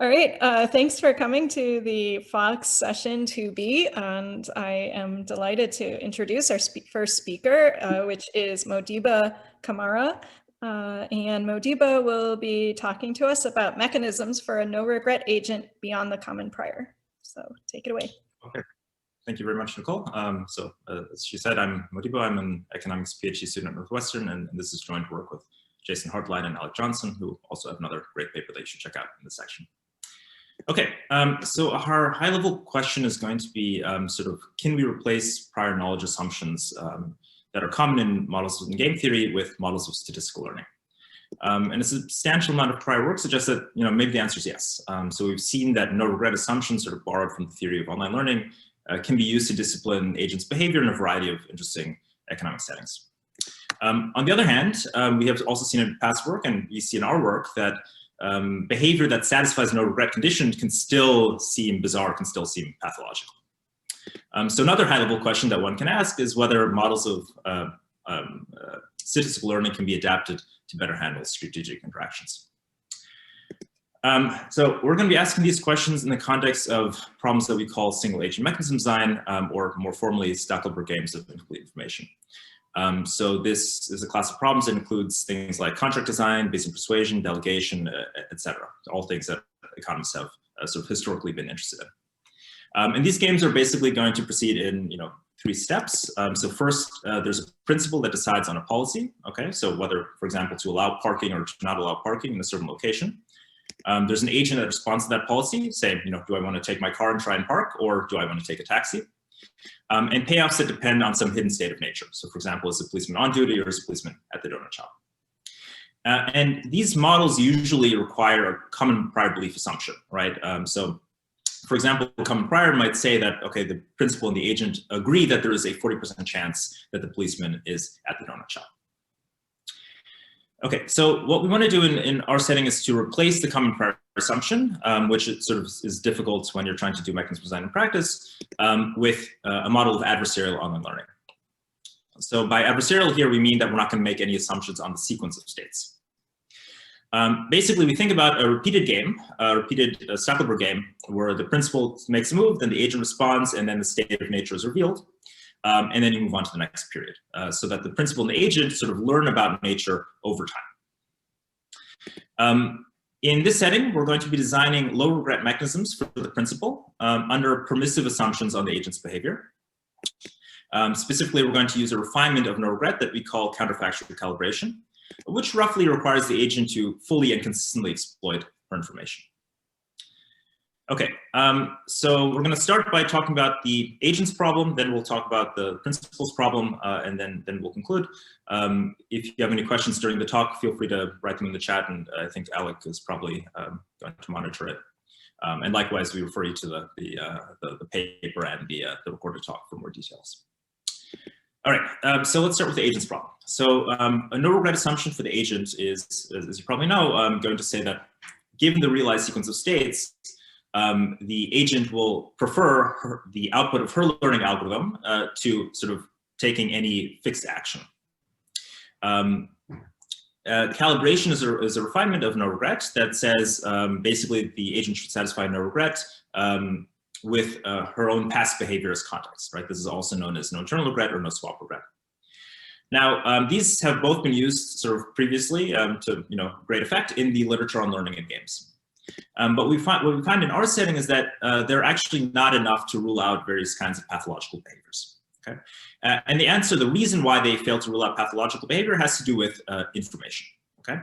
All right, thanks for coming to the FOCS session 2B, and I am delighted to introduce our first speaker, which is Modiba Kamara. And Modiba will be talking to us about mechanisms for a no-regret agent beyond the common prior. So take it away. Okay, thank you very much, Nicole. As she said, I'm Modiba. I'm an economics PhD student at Northwestern, and this is joint work with Jason Hartline and Alec Johnson, who also have another great paper that you should check out in this section. Okay, so our high-level question is going to be can we replace prior knowledge assumptions that are common in models in game theory with models of statistical learning? And a substantial amount of prior work suggests that maybe the answer is yes. So we've seen that no-regret assumptions, sort of borrowed from the theory of online learning, can be used to discipline agents' behavior in a variety of interesting economic settings. On the other hand, we have also seen in past work, and we see in our work, that behavior that satisfies no regret condition can still seem bizarre, can still seem pathological. So another high-level question that one can ask is whether models of statistical learning can be adapted to better handle strategic interactions. So we're going to be asking these questions in the context of problems that we call single-agent mechanism design, or more formally, Stochastic games of incomplete information. So this is a class of problems that includes things like contract design, Bayesian persuasion, delegation, etc. All things that economists have sort of historically been interested in. And these games are basically going to proceed in 3 steps. So first, there's a principle that decides on a policy. Okay, so whether, for example, to allow parking or to not allow parking in a certain location. There's an agent that responds to that policy, saying, do I want to take my car and try and park, or do I want to take a taxi? And payoffs that depend on some hidden state of nature. So for example, is a policeman on duty or is a policeman at the donut shop? And these models usually require a common prior belief assumption, right? So for example, a common prior might say that, okay, the principal and the agent agree that there is a 40% chance that the policeman is at the donut shop. Okay, so what we want to do in our setting is to replace the common prior assumption, which is difficult when you're trying to do mechanism design in practice, with a model of adversarial online learning. So by adversarial here, we mean that we're not going to make any assumptions on the sequence of states. Basically, we think about a repeated game, a repeated Stochastic game, where the principal makes a move, then the agent responds, and then the state of nature is revealed. And then you move on to the next period, so that the principal and the agent sort of learn about nature over time. In this setting, we're going to be designing low regret mechanisms for the principal under permissive assumptions on the agent's behavior. Specifically, we're going to use a refinement of no regret that we call counterfactual calibration, which roughly requires the agent to fully and consistently exploit her information. Okay, so we're going to start by talking about the agent's problem, then we'll talk about the principal's problem, and then we'll conclude. If you have any questions during the talk, feel free to write them in the chat, and I think Alec is probably going to monitor it. And likewise, we refer you to the paper and the recorded talk for more details. All right, so let's start with the agent's problem. So a no regret assumption for the agent is, as you probably know, going to say that given the realized sequence of states, the agent will prefer the output of her learning algorithm to sort of taking any fixed action. Calibration is a refinement of no regret that says basically the agent should satisfy no regret with her own past behavior as context, right? This is also known as no internal regret or no swap regret. Now, these have both been used sort of previously to great effect in the literature on learning in games. But what we find in our setting is that they're actually not enough to rule out various kinds of pathological behaviors. Okay, and the reason why they fail to rule out pathological behavior has to do with information. Okay,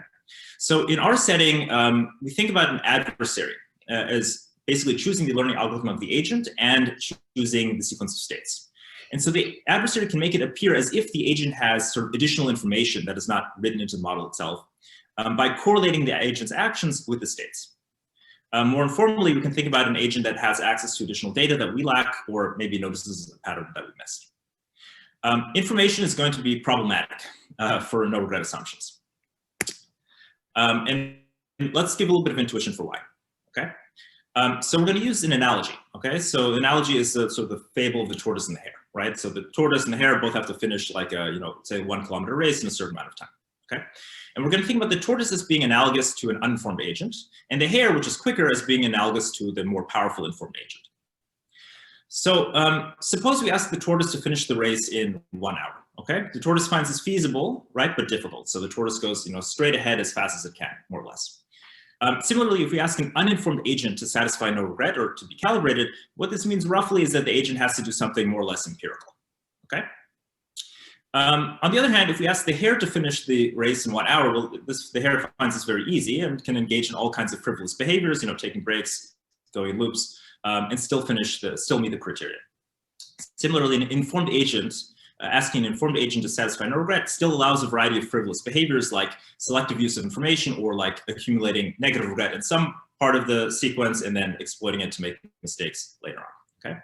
so in our setting, we think about an adversary as basically choosing the learning algorithm of the agent and choosing the sequence of states. And so the adversary can make it appear as if the agent has sort of additional information that is not written into the model itself by correlating the agent's actions with the states. More informally, we can think about an agent that has access to additional data that we lack, or maybe notices a pattern that we missed. Information is going to be problematic for no regret assumptions. And let's give a little bit of intuition for why. Okay, so we're going to use an analogy. Okay, so analogy is sort of the fable of the tortoise and the hare, right? So the tortoise and the hare both have to finish like a say 1 kilometer race in a certain amount of time. okay? And we're going to think about the tortoise as being analogous to an uninformed agent, and the hare, which is quicker, as being analogous to the more powerful informed agent. So suppose we ask the tortoise to finish the race in 1 hour, okay? The tortoise finds this feasible, right, but difficult. So the tortoise goes, straight ahead as fast as it can, more or less. Similarly, if we ask an uninformed agent to satisfy no regret or to be calibrated, what this means roughly is that the agent has to do something more or less empirical, okay? On the other hand, if we ask the hare to finish the race in 1 hour, well, the hare finds this very easy and can engage in all kinds of frivolous behaviors, taking breaks, going in loops, and still meet the criteria. Similarly, an informed agent, asking an informed agent to satisfy no regret still allows a variety of frivolous behaviors like selective use of information or like accumulating negative regret in some part of the sequence and then exploiting it to make mistakes later on, okay?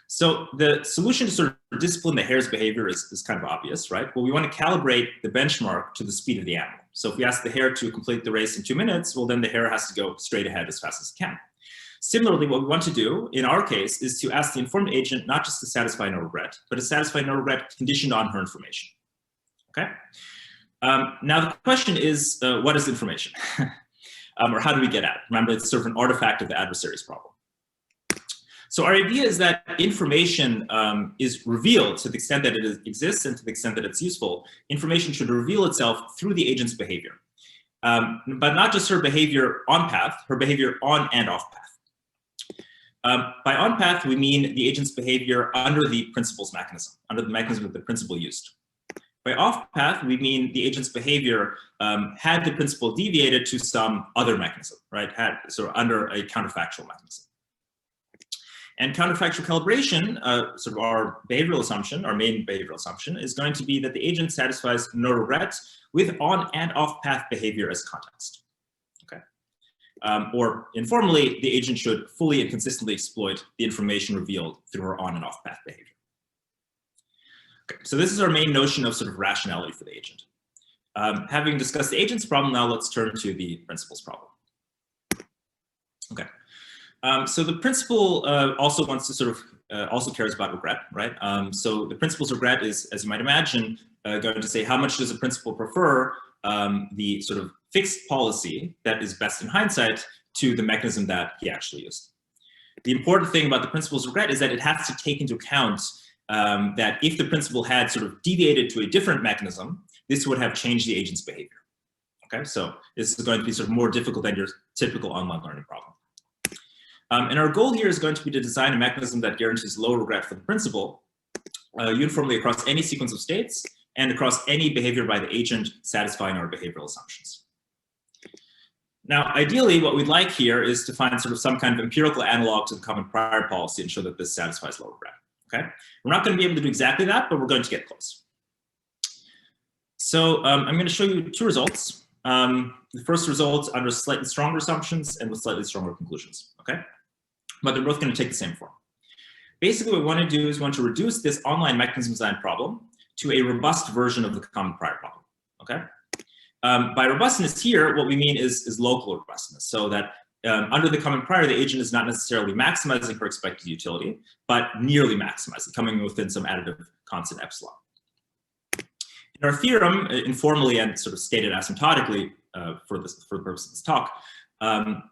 So the solution to sort of discipline the hare's behavior is kind of obvious, right? Well, we want to calibrate the benchmark to the speed of the animal. So if we ask the hare to complete the race in 2 minutes, well, then the hare has to go straight ahead as fast as it can. Similarly, what we want to do in our case is to ask the informed agent not just to satisfy no regret, but to satisfy no regret conditioned on her information, okay? Now the question is, what is information? Or how do we get at it? Remember, it's sort of an artifact of the adversary's problem. So our idea is that information is revealed to the extent that it exists and to the extent that it's useful. Information should reveal itself through the agent's behavior, but not just her behavior on path, her behavior on and off path. By on path, we mean the agent's behavior under the principal's mechanism, under the mechanism that the principal used. By off path, we mean the agent's behavior had the principal deviated to some other mechanism, right? So under a counterfactual mechanism. And counterfactual calibration, sort of our behavioral assumption, our main behavioral assumption, is going to be that the agent satisfies no regret with on and off path behavior as context. Or informally, the agent should fully and consistently exploit the information revealed through her on and off path behavior. Okay, so this is our main notion of sort of rationality for the agent. Having discussed the agent's problem, now let's turn to the principal's problem. Okay, so the principal also wants to sort of, also cares about regret, right? So the principal's regret is, as you might imagine, going to say how much does a principal prefer the sort of fixed policy that is best in hindsight to the mechanism that he actually used. The important thing about the principal's regret is that it has to take into account that if the principal had sort of deviated to a different mechanism, this would have changed the agent's behavior. Okay, so this is going to be sort of more difficult than your typical online learning problem. And our goal here is going to be to design a mechanism that guarantees low regret for the principal uniformly across any sequence of states and across any behavior by the agent satisfying our behavioral assumptions. Now, ideally, what we'd like here is to find sort of some kind of empirical analog to the common prior policy and show that this satisfies low regret, okay? We're not going to be able to do exactly that, but we're going to get close. So I'm going to show you 2 results. The first result under slightly stronger assumptions and with slightly stronger conclusions, okay? But they're both going to take the same form. Basically, what we want to do is we want to reduce this online mechanism design problem to a robust version of the common prior problem, okay? By robustness here, what we mean is local robustness, so that under the common prior, the agent is not necessarily maximizing her expected utility, but nearly maximizing, coming within some additive constant epsilon. In our theorem, informally and sort of stated asymptotically for the purpose of this talk,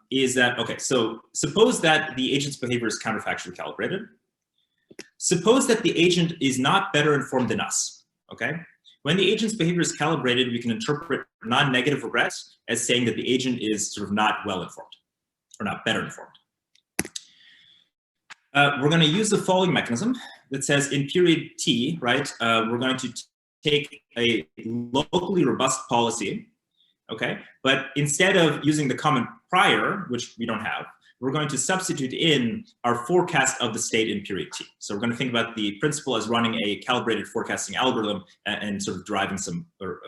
is that, okay, so suppose that the agent's behavior is counterfactually calibrated. Suppose that the agent is not better informed than us, okay? When the agent's behavior is calibrated, we can interpret non-negative regrets as saying that the agent is sort of not well informed or not better informed. We're going to use the following mechanism that says in period t, right, we're going to take a locally robust policy, okay, but instead of using the common prior, which we don't have, we're going to substitute in our forecast of the state in period t. So we're going to think about the principal as running a calibrated forecasting algorithm and sort of deriving some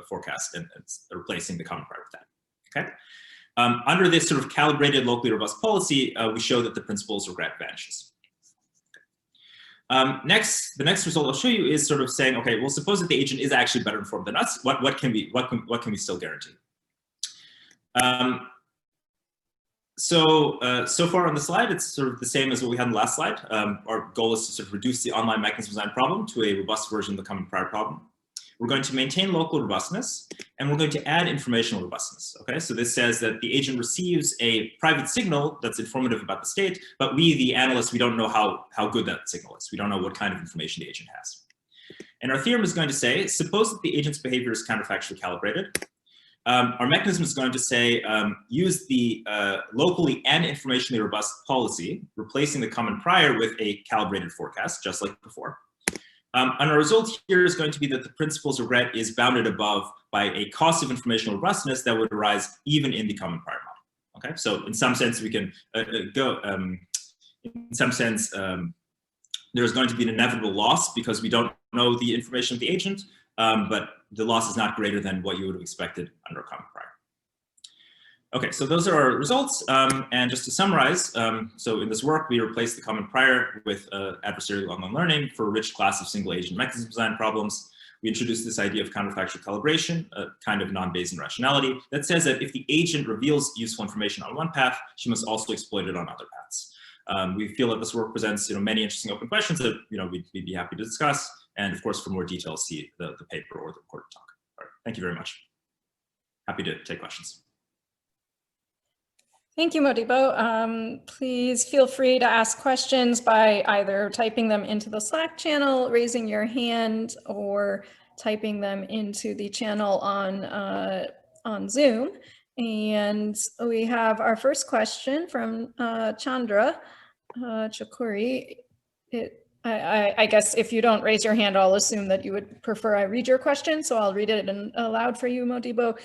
forecast and replacing the common prior with that, okay? Under this sort of calibrated locally robust policy, we show that the principal's regret vanishes. Next, the next result I'll show you is sort of saying, okay, well, suppose that the agent is actually better informed than us. What can we still guarantee? So far on the slide, it's sort of the same as what we had in the last slide. Our goal is to sort of reduce the online mechanism design problem to a robust version of the common prior problem. we're going to maintain local robustness, and we're going to add informational robustness. Okay, so this says that the agent receives a private signal that's informative about the state, but we, the analysts, we don't know how good that signal is. We don't know what kind of information the agent has. And our theorem is going to say, suppose that the agent's behavior is counterfactually calibrated. Our mechanism is going to say, use the locally and informationally robust policy, replacing the common prior with a calibrated forecast, just like before. And our result here is going to be that the principal's regret is bounded above by a cost of informational robustness that would arise even in the common prior model. Okay, so in some sense we can there's going to be an inevitable loss because we don't know the information of the agent, but the loss is not greater than what you would have expected under a common prior. Okay, so those are our results. And just to summarize, so in this work, we replaced the common prior with adversarial online learning for a rich class of single agent mechanism design problems. We introduced this idea of counterfactual calibration, a kind of non-Bayesian rationality that says that if the agent reveals useful information on one path, she must also exploit it on other paths. We feel that this work presents many interesting open questions that we'd be happy to discuss. And of course, for more details, see the paper or the recorded talk. All right, thank you very much. Happy to take questions. Thank you, Modibo. Please feel free to ask questions by either typing them into the Slack channel, raising your hand, or typing them into the channel on Zoom. And we have our first question from Chandra Chakuri. I guess if you don't raise your hand, I'll assume that you would prefer I read your question, so I'll read it aloud for you, Modibo.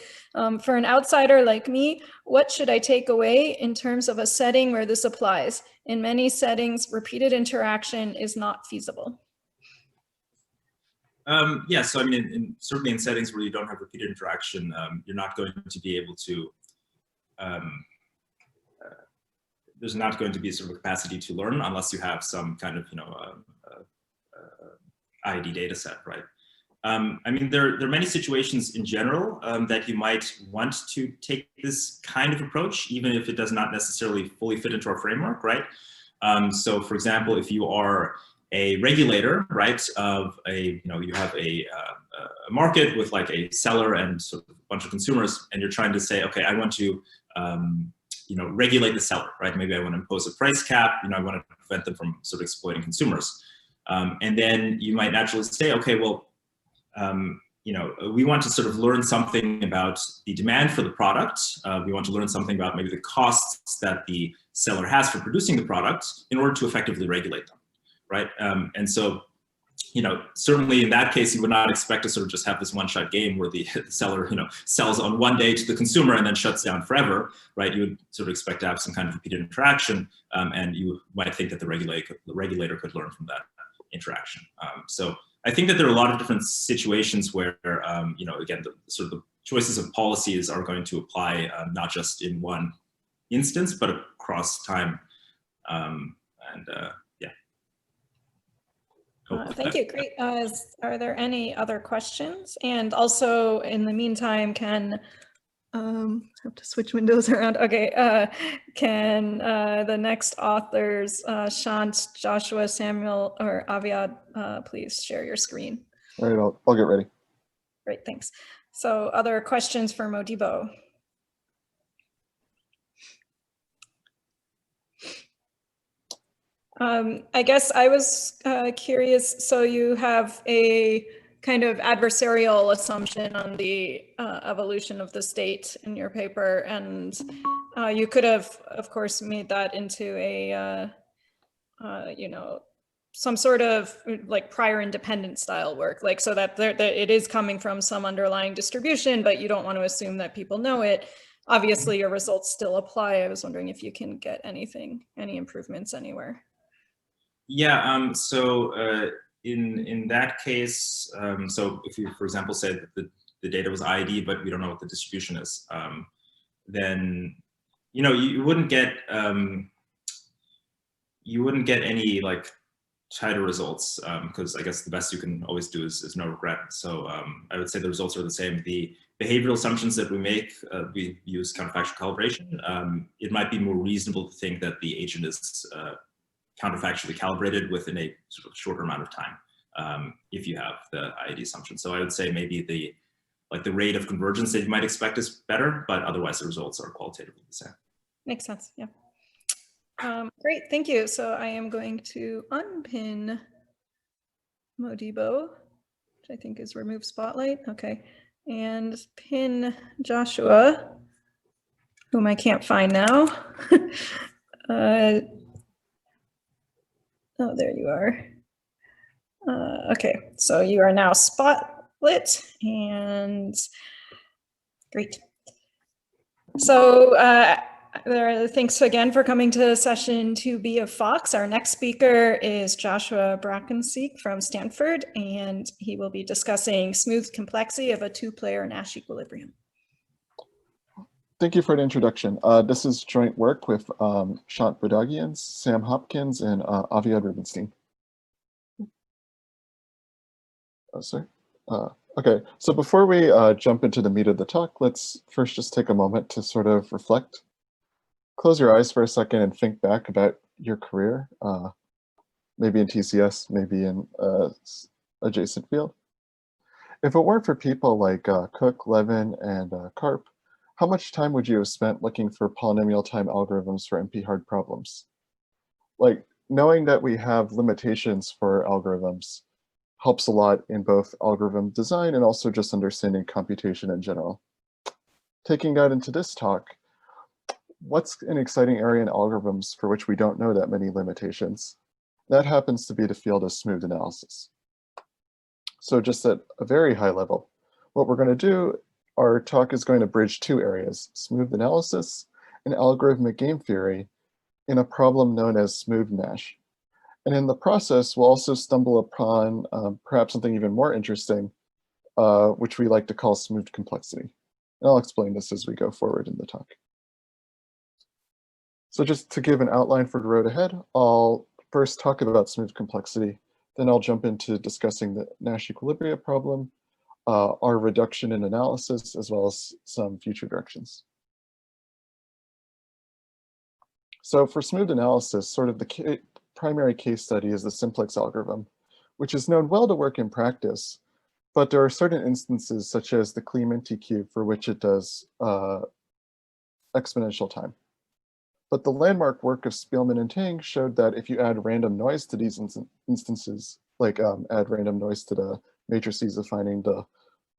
For an outsider like me, what should I take away in terms of a setting where this applies? In many settings, repeated interaction is not feasible. Yeah, so I mean, certainly in settings where you don't have repeated interaction, you're not going to be able to, there's not going to be sort of a capacity to learn unless you have some kind of, IID data set, right? I mean, there are many situations in general that you might want to take this kind of approach, even if it does not necessarily fully fit into our framework, right? So for example, if you are a regulator, right, of a, you have a market with like a seller and sort of a bunch of consumers, and you're trying to say, okay, I want to, regulate the seller, right? Maybe I want to impose a price cap, I want to prevent them from sort of exploiting consumers. And then you might naturally say, okay, well, we want to sort of learn something about the demand for the product. We want to learn something about maybe the costs that the seller has for producing the product in order to effectively regulate them, right? And so, certainly in that case, you would not expect to sort of just have this one-shot game where the seller, sells on one day to the consumer and then shuts down forever, right? You would sort of expect to have some kind of repeated interaction, and you might think that the regulator could learn from that interaction. So I think that there are a lot of different situations where, again, the choices of policies are going to apply not just in one instance, but across time. Thank you. Great. Are there any other questions? And also, in the meantime, can have to switch windows around. Okay. Can the next authors, Shant, Joshua, Samuel, or Aviad, please share your screen? All right, I'll get ready. Great. Thanks. So, other questions for Modibo? I guess I was curious, so you have a kind of adversarial assumption on the evolution of the state in your paper, and you could have, of course, made that into a, some sort of like prior independent style work, like so that it is coming from some underlying distribution, but you don't want to assume that people know it. Obviously, your results still apply. I was wondering if you can get any improvements anywhere. Yeah, so in that case, so if you, for example, said that the data was ID, but we don't know what the distribution is, then, you wouldn't get any like tighter results, because I guess the best you can always do is no regret. So I would say the results are the same. The behavioral assumptions that we make, we use counterfactual calibration. It might be more reasonable to think that the agent is counterfactually calibrated within a sort of shorter amount of time. if you have the IID assumption. So I would say maybe the rate of convergence that you might expect is better, but otherwise the results are qualitatively the same. Makes sense, yeah. Great, thank you. So I am going to unpin Modibo, which I think is remove spotlight, okay, and pin Joshua, whom I can't find now. Oh, there you are. Okay, so you are now spotlit, and great. So thanks again for coming to session 2B of FOCS. Our next speaker is Joshua Brackenseek from Stanford, and he will be discussing smooth complexity of a two-player Nash equilibrium. Thank you for the introduction. This is joint work with Shant Bodagian, Sam Hopkins, and Aviad Rubenstein. Oh, sorry. Okay, so before we jump into the meat of the talk, let's first just take a moment to sort of reflect. Close your eyes for a second and think back about your career, maybe in TCS, maybe in adjacent field. If it weren't for people like Cook, Levin, and Karp, how much time would you have spent looking for polynomial time algorithms for NP-hard problems? Like, knowing that we have limitations for algorithms helps a lot in both algorithm design and also just understanding computation in general. Taking that into this talk, what's an exciting area in algorithms for which we don't know that many limitations? That happens to be the field of smooth analysis. So just at a very high level, what we're going to do, our talk is going to bridge two areas, smooth analysis and algorithmic game theory, in a problem known as smooth Nash. And in the process, we'll also stumble upon perhaps something even more interesting, which we like to call smooth complexity. And I'll explain this as we go forward in the talk. So just to give an outline for the road ahead, I'll first talk about smooth complexity, then I'll jump into discussing the Nash equilibria problem, our reduction in analysis, as well as some future directions. So for smooth analysis, sort of the primary case study is the simplex algorithm, which is known well to work in practice, but there are certain instances such as the Klein-Menti cube for which it does exponential time. But the landmark work of Spielman and Tang showed that if you add random noise to these instances, like add random noise to the matrices defining the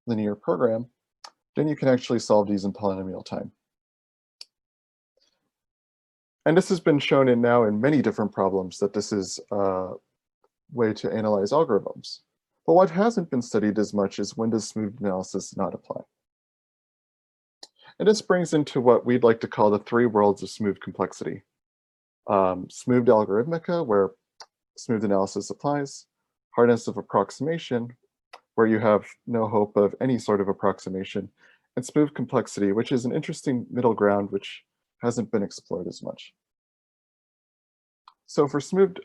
linear program, then you can actually solve these in polynomial time. And this has been shown now in many different problems that this is a way to analyze algorithms. But what hasn't been studied as much is when does smooth analysis not apply? And this brings into what we'd like to call the three worlds of smooth complexity. Smooth algorithmica, where smooth analysis applies, hardness of approximation, where you have no hope of any sort of approximation, and smooth complexity, which is an interesting middle ground which hasn't been explored as much. So for smooth,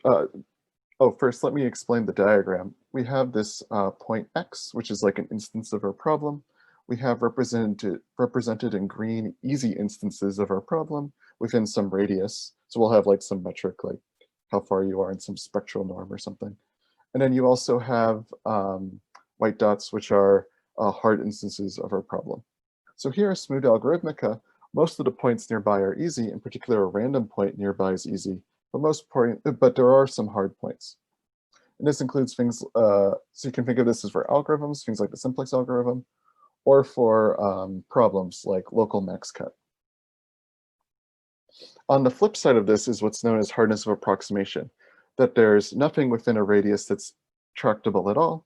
first let me explain the diagram. We have this point X, which is like an instance of our problem. We have represented in green easy instances of our problem within some radius. So we'll have like some metric, like how far you are in some spectral norm or something. And then you also have white dots, which are hard instances of our problem. So here at smooth algorithmica, most of the points nearby are easy. In particular, a random point nearby is easy, but there are some hard points. And this includes things, so you can think of this as for algorithms, things like the simplex algorithm, or for problems like local max cut. On the flip side of this is what's known as hardness of approximation, that there's nothing within a radius that's tractable at all.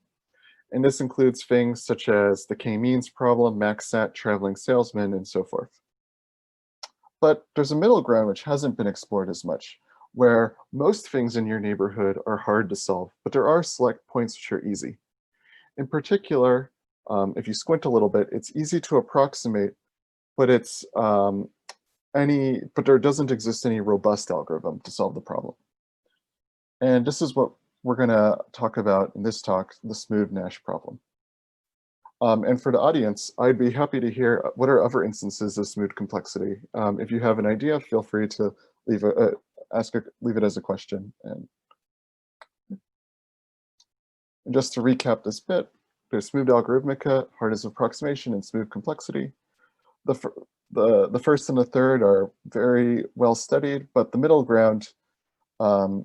And this includes things such as the k-means problem, maxsat, traveling salesman, and so forth. But there's a middle ground which hasn't been explored as much, where most things in your neighborhood are hard to solve, but there are select points which are easy. In particular, if you squint a little bit, it's easy to approximate, but there doesn't exist any robust algorithm to solve the problem. And this is what we're going to talk about in this talk, the smooth Nash problem. And for the audience, I'd be happy to hear what are other instances of smooth complexity. If you have an idea, feel free to leave it as a question. And And just to recap this bit, there's smooth algorithmica, hardness of approximation, and smooth complexity. The first and the third are very well studied, but the middle ground, the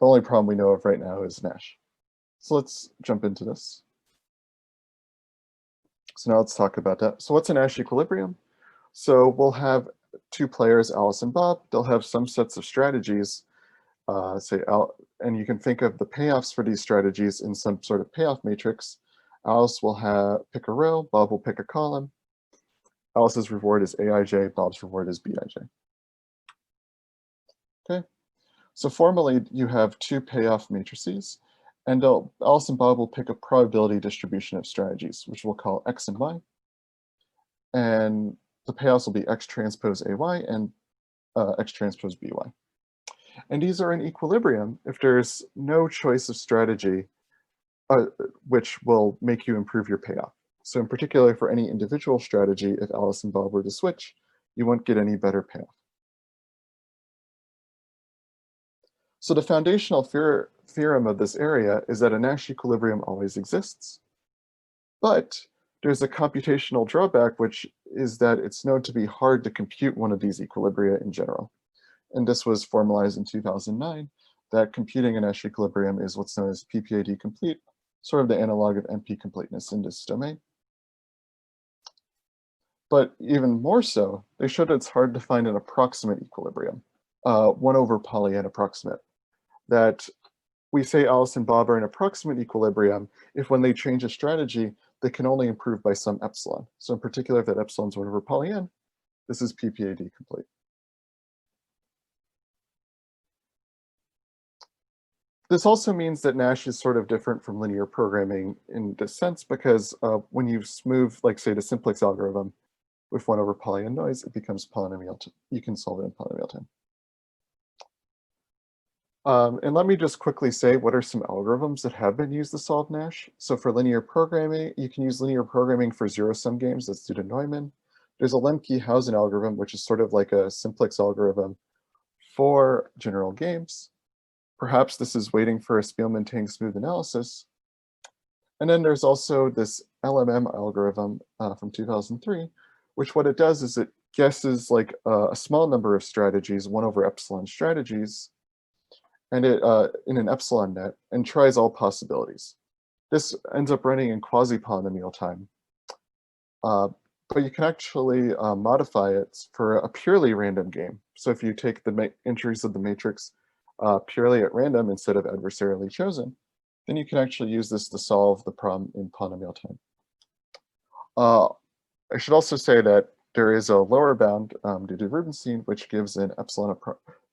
only problem we know of right now is Nash. So let's jump into this. So now let's talk about that. So what's a Nash equilibrium? So we'll have two players, Alice and Bob. They'll have some sets of strategies, and you can think of the payoffs for these strategies in some sort of payoff matrix. Alice will pick a row, Bob will pick a column. Alice's reward is Aij, Bob's reward is Bij. Okay, so formally you have two payoff matrices, and Alice and Bob will pick a probability distribution of strategies, which we'll call X and Y. And the payoffs will be X transpose AY and X transpose BY. And these are in equilibrium if there's no choice of strategy which will make you improve your payoff. So in particular, for any individual strategy, if Alice and Bob were to switch, you won't get any better payoff. So the foundational theorem of this area is that a Nash equilibrium always exists, but there's a computational drawback, which is that it's known to be hard to compute one of these equilibria in general. And this was formalized in 2009, that computing a Nash equilibrium is what's known as PPAD complete, sort of the analog of NP completeness in this domain. But even more so, they showed it's hard to find an approximate equilibrium, 1 over poly n approximate, that we say Alice and Bob are in approximate equilibrium if when they change a strategy, they can only improve by some epsilon. So in particular, if that epsilon is 1 over poly n, this is PPAD complete. This also means that Nash is sort of different from linear programming in this sense, because when you smooth, like say, the simplex algorithm with 1 over poly n noise, it becomes polynomial. You can solve it in polynomial time. And let me just quickly say what are some algorithms that have been used to solve Nash. So for linear programming, you can use linear programming for zero-sum games. That's due to Neumann. There's a Lemke-Hausen algorithm, which is sort of like a simplex algorithm for general games. Perhaps this is waiting for a Spielman-Tang smooth analysis. And then there's also this Lmm algorithm from 2003, which what it does is it guesses like a small number of strategies, 1 over epsilon strategies, and it in an epsilon net, and tries all possibilities. This ends up running in quasi-polynomial time. But you can actually modify it for a purely random game. So if you take the entries of the matrix purely at random instead of adversarially chosen, then you can actually use this to solve the problem in polynomial time. I should also say that there is a lower bound due to Rubenstein, which gives an epsilon,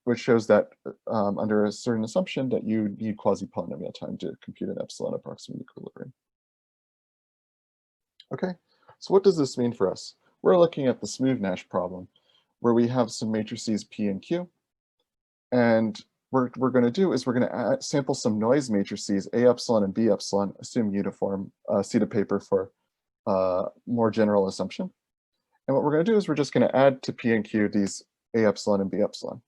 which shows that under a certain assumption that you need quasi-polynomial time to compute an epsilon approximate equilibrium. Okay, so what does this mean for us? We're looking at the smooth Nash problem, where we have some matrices P and Q, and what we're going to do is we're going to sample some noise matrices A epsilon and B epsilon, assume uniform, see the paper for more general assumption. And what we're going to do is we're just going to add to P and Q these A epsilon and B epsilon.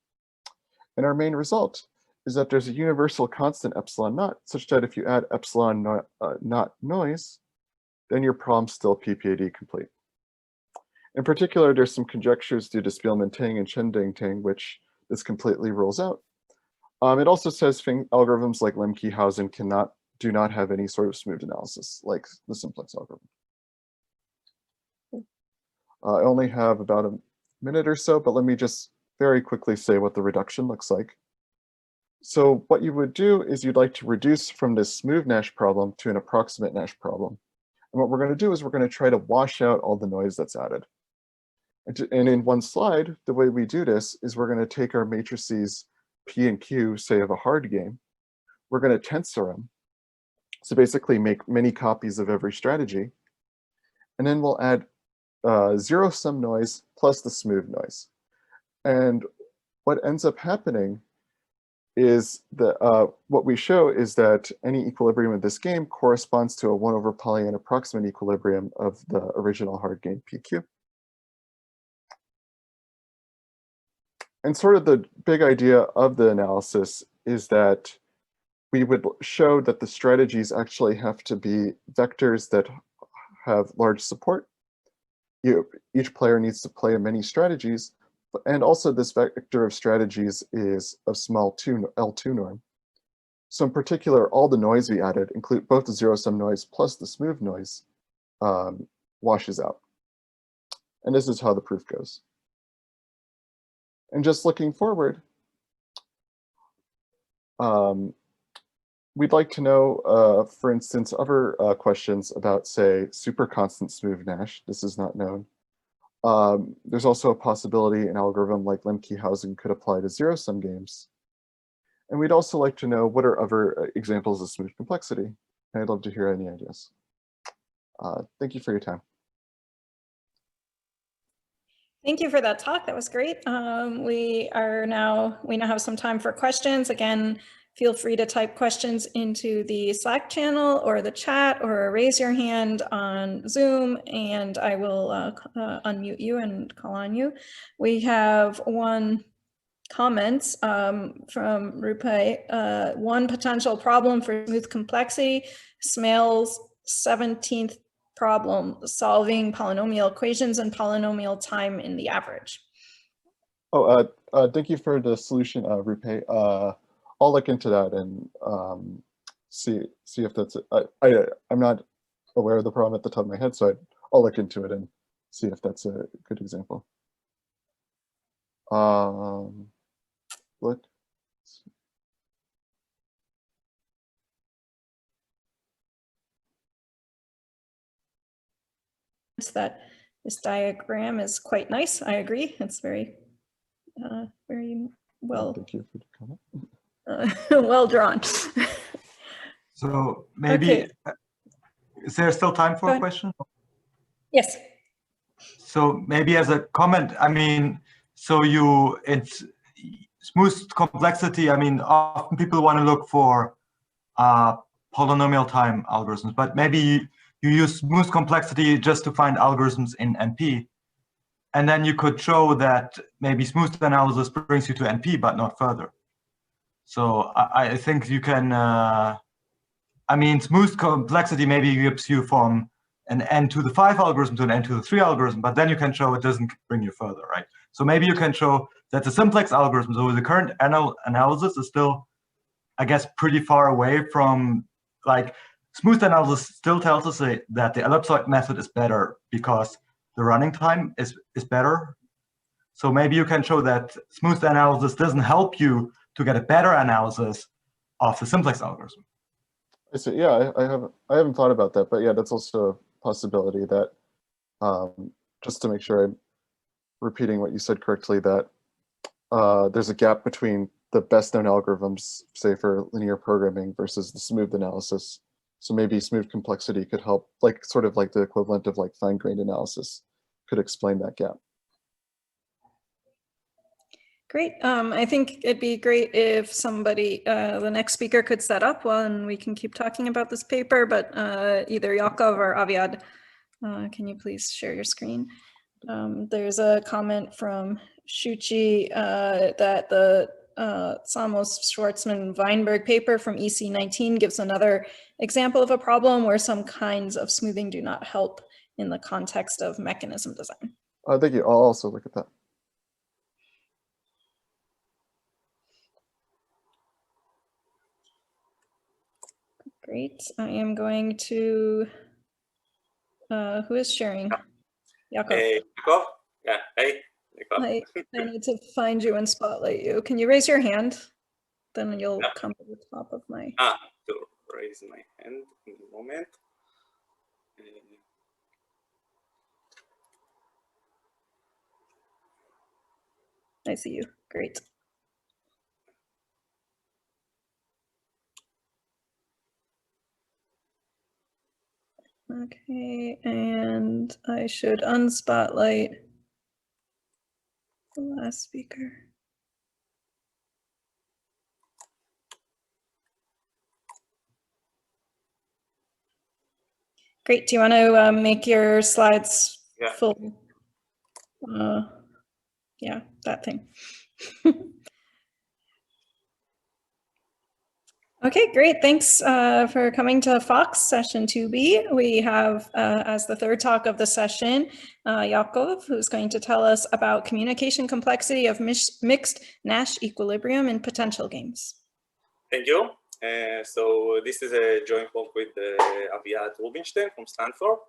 And our main result is that there's a universal constant epsilon naught, such that if you add epsilon naught noise, then your problem's still PPAD complete. In particular, there's some conjectures due to Spielman-Tang and Chen-Deng-Tang, which this completely rules out. It also says algorithms like Lemke-Hausen do not have any sort of smooth analysis, like the simplex algorithm. I only have about a minute or so, but let me just very quickly say what the reduction looks like. So what you would do is you'd like to reduce from this smooth Nash problem to an approximate Nash problem. And what we're going to do is we're going to try to wash out all the noise that's added. And in one slide, the way we do this is we're going to take our matrices P and Q, say of a hard game. We're going to tensor them. So basically make many copies of every strategy. And then we'll add zero-sum noise plus the smooth noise. And what ends up happening is that what we show is that any equilibrium in this game corresponds to a 1 over poly n approximate equilibrium of the original hard game PQ. And sort of the big idea of the analysis is that we would show that the strategies actually have to be vectors that have large support. Each player needs to play many strategies, and also this vector of strategies is of small L2 norm. So in particular, all the noise we added, include both the zero-sum noise plus the smooth noise, washes out. And this is how the proof goes. And just looking forward, we'd like to know, for instance, other questions about, say, super constant smooth Nash. This is not known. There's also a possibility an algorithm like Lemke could apply to zero-sum games. And we'd also like to know what are other examples of smooth complexity. And I'd love to hear any ideas. Thank you for your time. Thank you for that talk. That was great. We now have some time for questions. Again, feel free to type questions into the Slack channel or the chat, or raise your hand on Zoom, and I will unmute you and call on you. We have one comment from Rupai. One potential problem for smooth complexity, Smale's 17th problem, solving polynomial equations and polynomial time in the average. Oh, thank you for the solution, Rupai. I'll look into that and see if that's it. I'm not aware of the problem at the top of my head, so I'll look into it and see if that's a good example. Look. That this diagram is quite nice. I agree. It's very well. Thank you for the comment. Well drawn. So maybe, Okay. Is there still time for a question? Yes. So maybe as a comment, I mean, so it's smooth complexity. I mean, often people want to look for polynomial time algorithms, but maybe you use smooth complexity just to find algorithms in NP. And then you could show that maybe smooth analysis brings you to NP, but not further. So I think you can, I mean, smooth complexity maybe gives you from an n to the 5 algorithm to an n to the 3 algorithm, but then you can show it doesn't bring you further, right? So maybe you can show that the simplex algorithm, so the current analysis is still, I guess, pretty far away from, like, smooth analysis still tells us that the ellipsoid method is better because the running time is better. So maybe you can show that smooth analysis doesn't help you to get a better analysis of the simplex algorithm. I see. Yeah, I haven't thought about that, but yeah, that's also a possibility that, just to make sure I'm repeating what you said correctly, that there's a gap between the best known algorithms, say for linear programming, versus the smooth analysis. So maybe smooth complexity could help, like sort of like the equivalent of like fine-grained analysis could explain that gap. Great. I think it'd be great if somebody, the next speaker could set up one, we can keep talking about this paper, but either Yakov or Aviad, can you please share your screen? There's a comment from Shuchi that the Samos-Schwartzman-Weinberg paper from EC19 gives another example of a problem where some kinds of smoothing do not help in the context of mechanism design. Thank you. I'll also look at that. Great. I am going to, who is sharing? Yakov. Hey, Yakov? Yeah, hey, Yakov. I need to find you and spotlight you. Can you raise your hand? Then you'll come to the top of my. To raise my hand in a moment. I see you. Great. Okay, and I should unspotlight the last speaker. Great. Do you want to make your slides full? Yeah, that thing. Okay, great. Thanks for coming to FOCS session 2B. We have, as the third talk of the session, Yaakov, who's going to tell us about communication complexity of mixed Nash equilibrium in potential games. Thank you. So this is a joint work with Aviad Rubinstein from Stanford.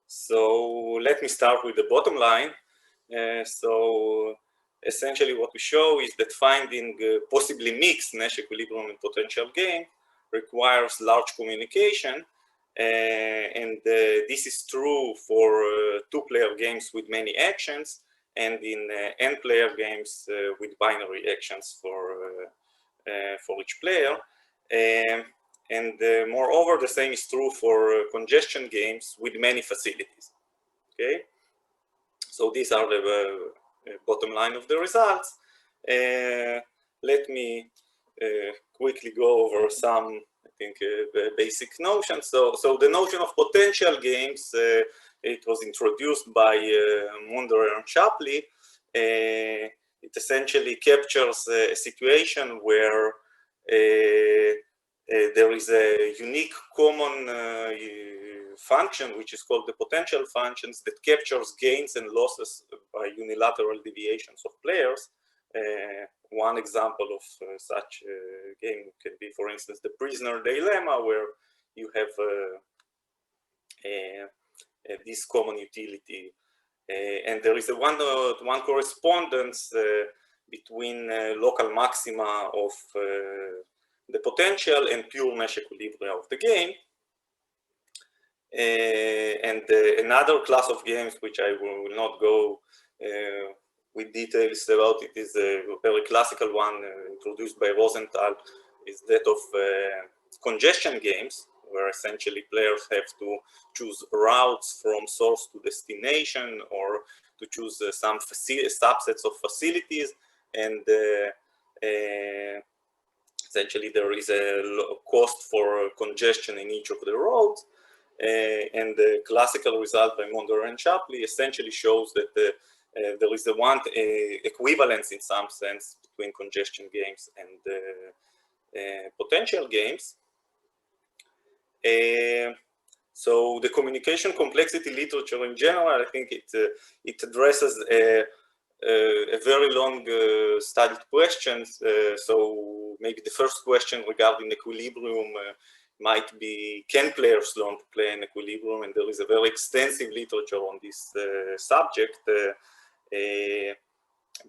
So let me start with the bottom line. So essentially what we show is that finding possibly mixed Nash equilibrium in potential game requires large communication. And this is true for two-player games with many actions, and in n-player games with binary actions for each player. And moreover, the same is true for congestion games with many facilities. Okay, so these are the bottom line of the results. Let me quickly go over some, I think, basic notions. So the notion of potential games, it was introduced by Munderer and Shapley. It essentially captures a situation where there is a unique common function, which is called the potential functions, that captures gains and losses by unilateral deviations of players. One example of such a game can be, for instance, the prisoner dilemma, where you have this common utility. And there is a one correspondence between local maxima of the potential and pure Nash equilibria of the game. And another class of games, which I will not go with details about, it is a very classical one introduced by Rosenthal, is that of congestion games, where essentially players have to choose routes from source to destination, or to choose some subsets of facilities, and essentially there is a cost for congestion in each of the roads. And the classical result by Munderer and Shapley essentially shows that there is one equivalence in some sense between congestion games and potential games. So the communication complexity literature in general, I think it addresses a very long studied questions. So maybe the first question regarding equilibrium might be, can players learn to play in equilibrium? And there is a very extensive literature on this subject.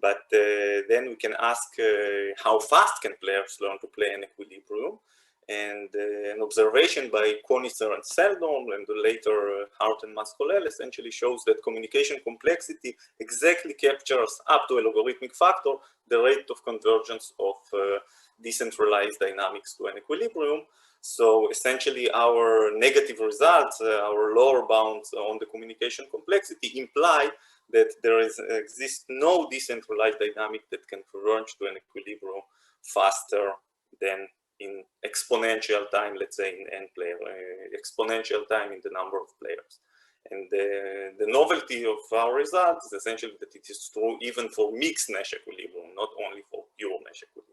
But then we can ask how fast can players learn to play in equilibrium? And an observation by Konicer and Seldorn, and the later Hart and Mascolel, essentially shows that communication complexity exactly captures up to a logarithmic factor the rate of convergence of decentralized dynamics to an equilibrium. So essentially our negative results, our lower bounds on the communication complexity, imply that there exists no decentralized dynamic that can converge to an equilibrium faster than in exponential time, let's say in n player, exponential time in the number of players. And the novelty of our results is essentially that it is true even for mixed Nash equilibrium, not only for pure Nash equilibrium.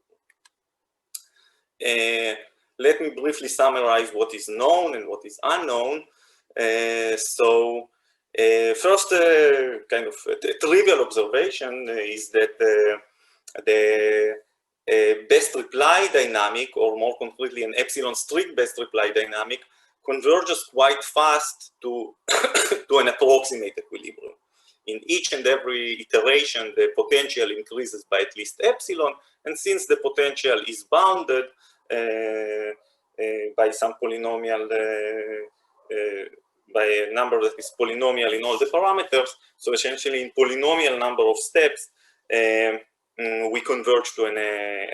Let me briefly summarize what is known and what is unknown. First, kind of a trivial observation is that the best reply dynamic, or more concretely an epsilon strict best reply dynamic, converges quite fast to, to an approximate equilibrium. In each and every iteration, the potential increases by at least epsilon, and since the potential is bounded by some polynomial, by a number that is polynomial in all the parameters, so essentially in polynomial number of steps, we converge to an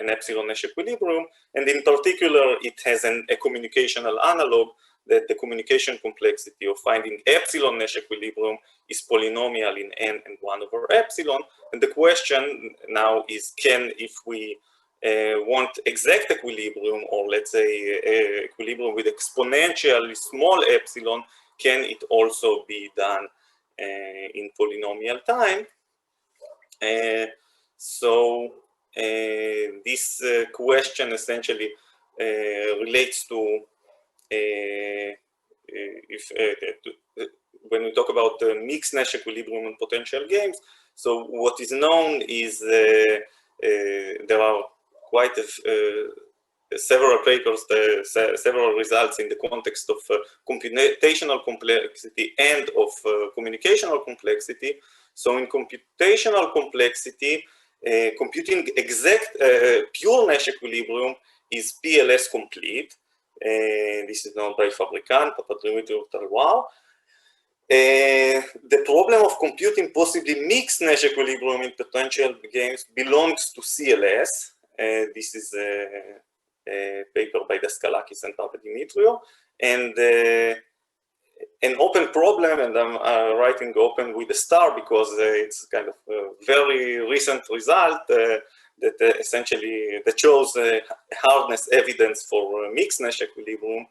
epsilon Nash equilibrium, and in particular, it has a communicational analog that the communication complexity of finding epsilon Nash equilibrium is polynomial in n and 1 over epsilon. And the question now is, if we want exact equilibrium, or let's say equilibrium with exponentially small epsilon, can it also be done in polynomial time? this question essentially relates to when we talk about mixed Nash equilibrium and potential games. So what is known is there are quite several papers, several results in the context of computational complexity and of communicational complexity. So in computational complexity, computing exact pure Nash equilibrium is PLS complete. This is known by Fabricant, Papadimitriou, Talwar. The problem of computing possibly mixed Nash equilibrium in potential games belongs to CLS. This is a paper by Daskalakis and Papadimitriou, and an open problem, and I'm writing open with a star because it's kind of a very recent result that essentially that shows hardness evidence for mixed Nash equilibrium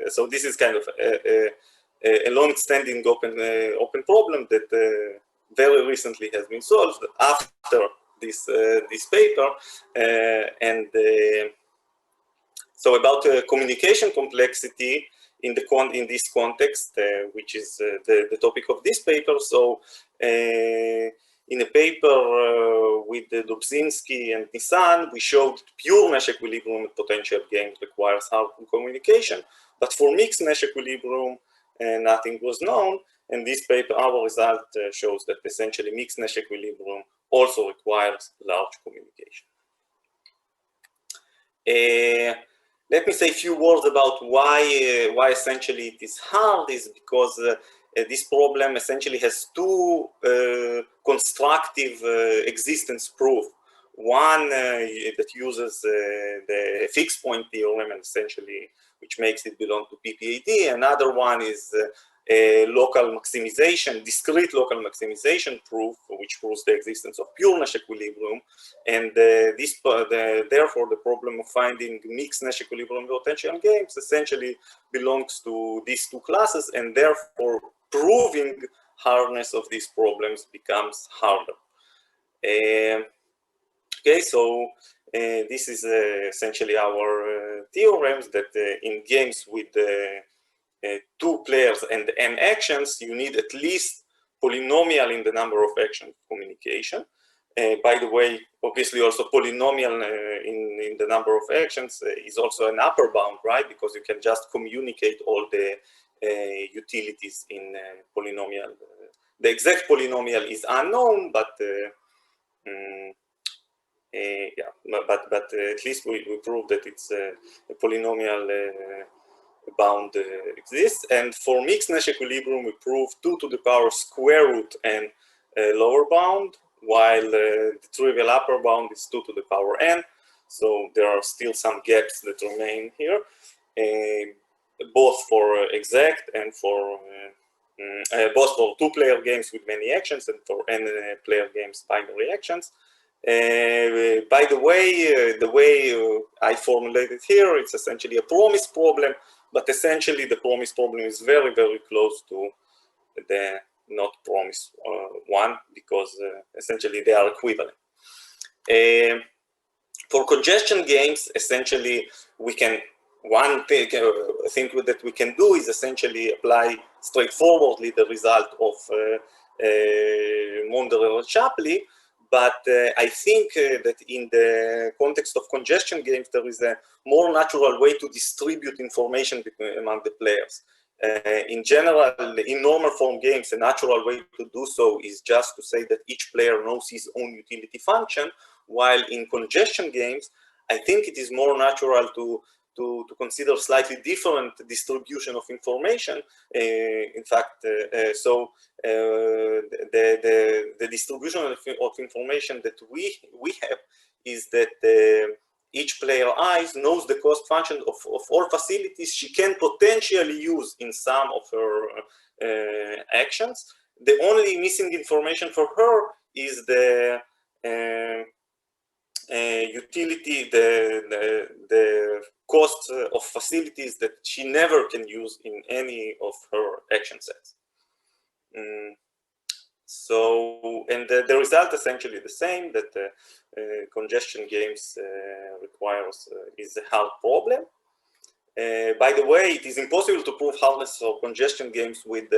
so this is kind of a long-standing open problem that very recently has been solved after this paper, and so about communication complexity in this context, which is the topic of this paper. So in a paper with Dobzinski and Nissan, we showed pure Nash equilibrium with potential games requires hard communication, but for mixed Nash equilibrium, nothing was known. And this paper, our result shows that essentially mixed Nash equilibrium also requires large communication. Let me say a few words about why essentially it is hard, is because this problem essentially has two constructive existence proof. One that uses the fixed point theorem, and essentially which makes it belong to PPAD. Another one is a local maximization, discrete local maximization proof, which proves the existence of pure Nash equilibrium. And therefore, the problem of finding mixed Nash equilibrium potential games essentially belongs to these two classes, and therefore proving hardness of these problems becomes harder. Okay, so this is essentially our theorems that in games with 2 players and n actions, you need at least polynomial in the number of action communication. By the way, obviously also polynomial in the number of actions is also an upper bound, right? Because you can just communicate all the utilities in polynomial. The exact polynomial is unknown, but at least we prove that it's a polynomial bound exists. And for mixed Nash equilibrium, we prove 2 to the power square root and lower bound, while the trivial upper bound is 2 to the power n. So there are still some gaps that remain here, both for exact and for both for 2-player games with many actions and for n-player games binary actions. By the way I formulated here, it's essentially a promise problem, but essentially the promise problem is very, very close to the not promise one, because essentially they are equivalent. For congestion games, essentially we can, one thing that we can do is essentially apply straightforwardly the result of Monderer-Shapley. But I think that in the context of congestion games, there is a more natural way to distribute information among the players. In general, in normal form games, a natural way to do so is just to say that each player knows his own utility function, while in congestion games, I think it is more natural to consider slightly different distribution of information. In fact, the distribution of information that we have is that each player I knows the cost function of all facilities she can potentially use in some of her actions. The only missing information for her is the utility, the cost of facilities that she never can use in any of her action sets. So, and the result essentially the same, that congestion games requires is a hard problem. By the way, it is impossible to prove hardness of congestion games with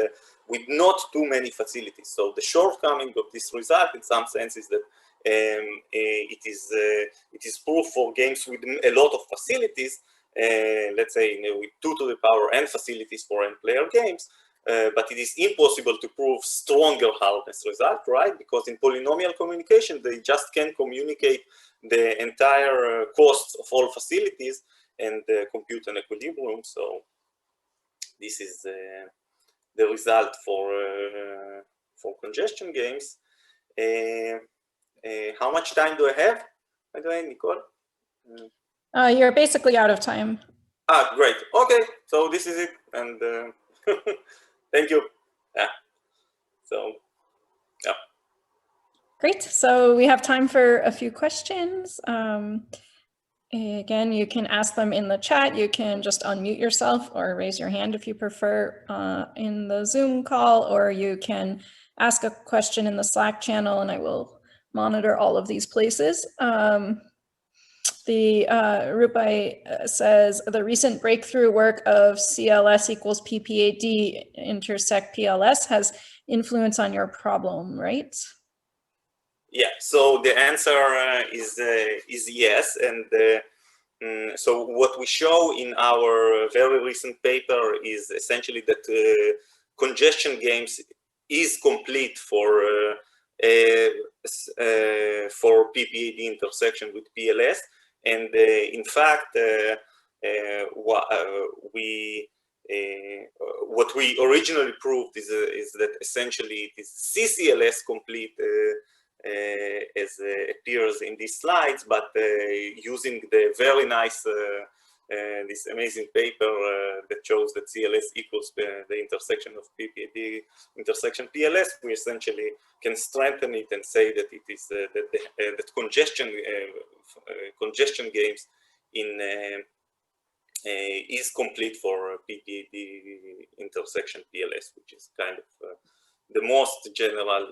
not too many facilities. So the shortcoming of this result, in some sense, is that it is proof for games with a lot of facilities. Let's say with 2 to the power n facilities for n-player games. But it is impossible to prove stronger hardness result, right? Because in polynomial communication, they just can't communicate the entire costs of all facilities and compute an equilibrium. So this is the result for congestion games. How much time do I have? By the way, Nicole? You're basically out of time. Ah, great. Okay, so this is it. And thank you. Yeah. So, yeah. Great. So we have time for a few questions. Again, you can ask them in the chat. You can just unmute yourself or raise your hand if you prefer in the Zoom call, or you can ask a question in the Slack channel, and I will monitor all of these places. Rupai says the recent breakthrough work of CLS equals PPAD intersect PLS has influence on your problem, right? Yeah, so the answer is yes, and so what we show in our very recent paper is essentially that congestion games is complete for PPAD intersection with PLS, and in fact, what we originally proved is that essentially it is CCLS complete. As appears in these slides, but using the very nice, this amazing paper that shows that CLS equals the intersection of PPAD intersection PLS, we essentially can strengthen it and say that it is that congestion games is complete for PPAD intersection PLS, which is kind of the most general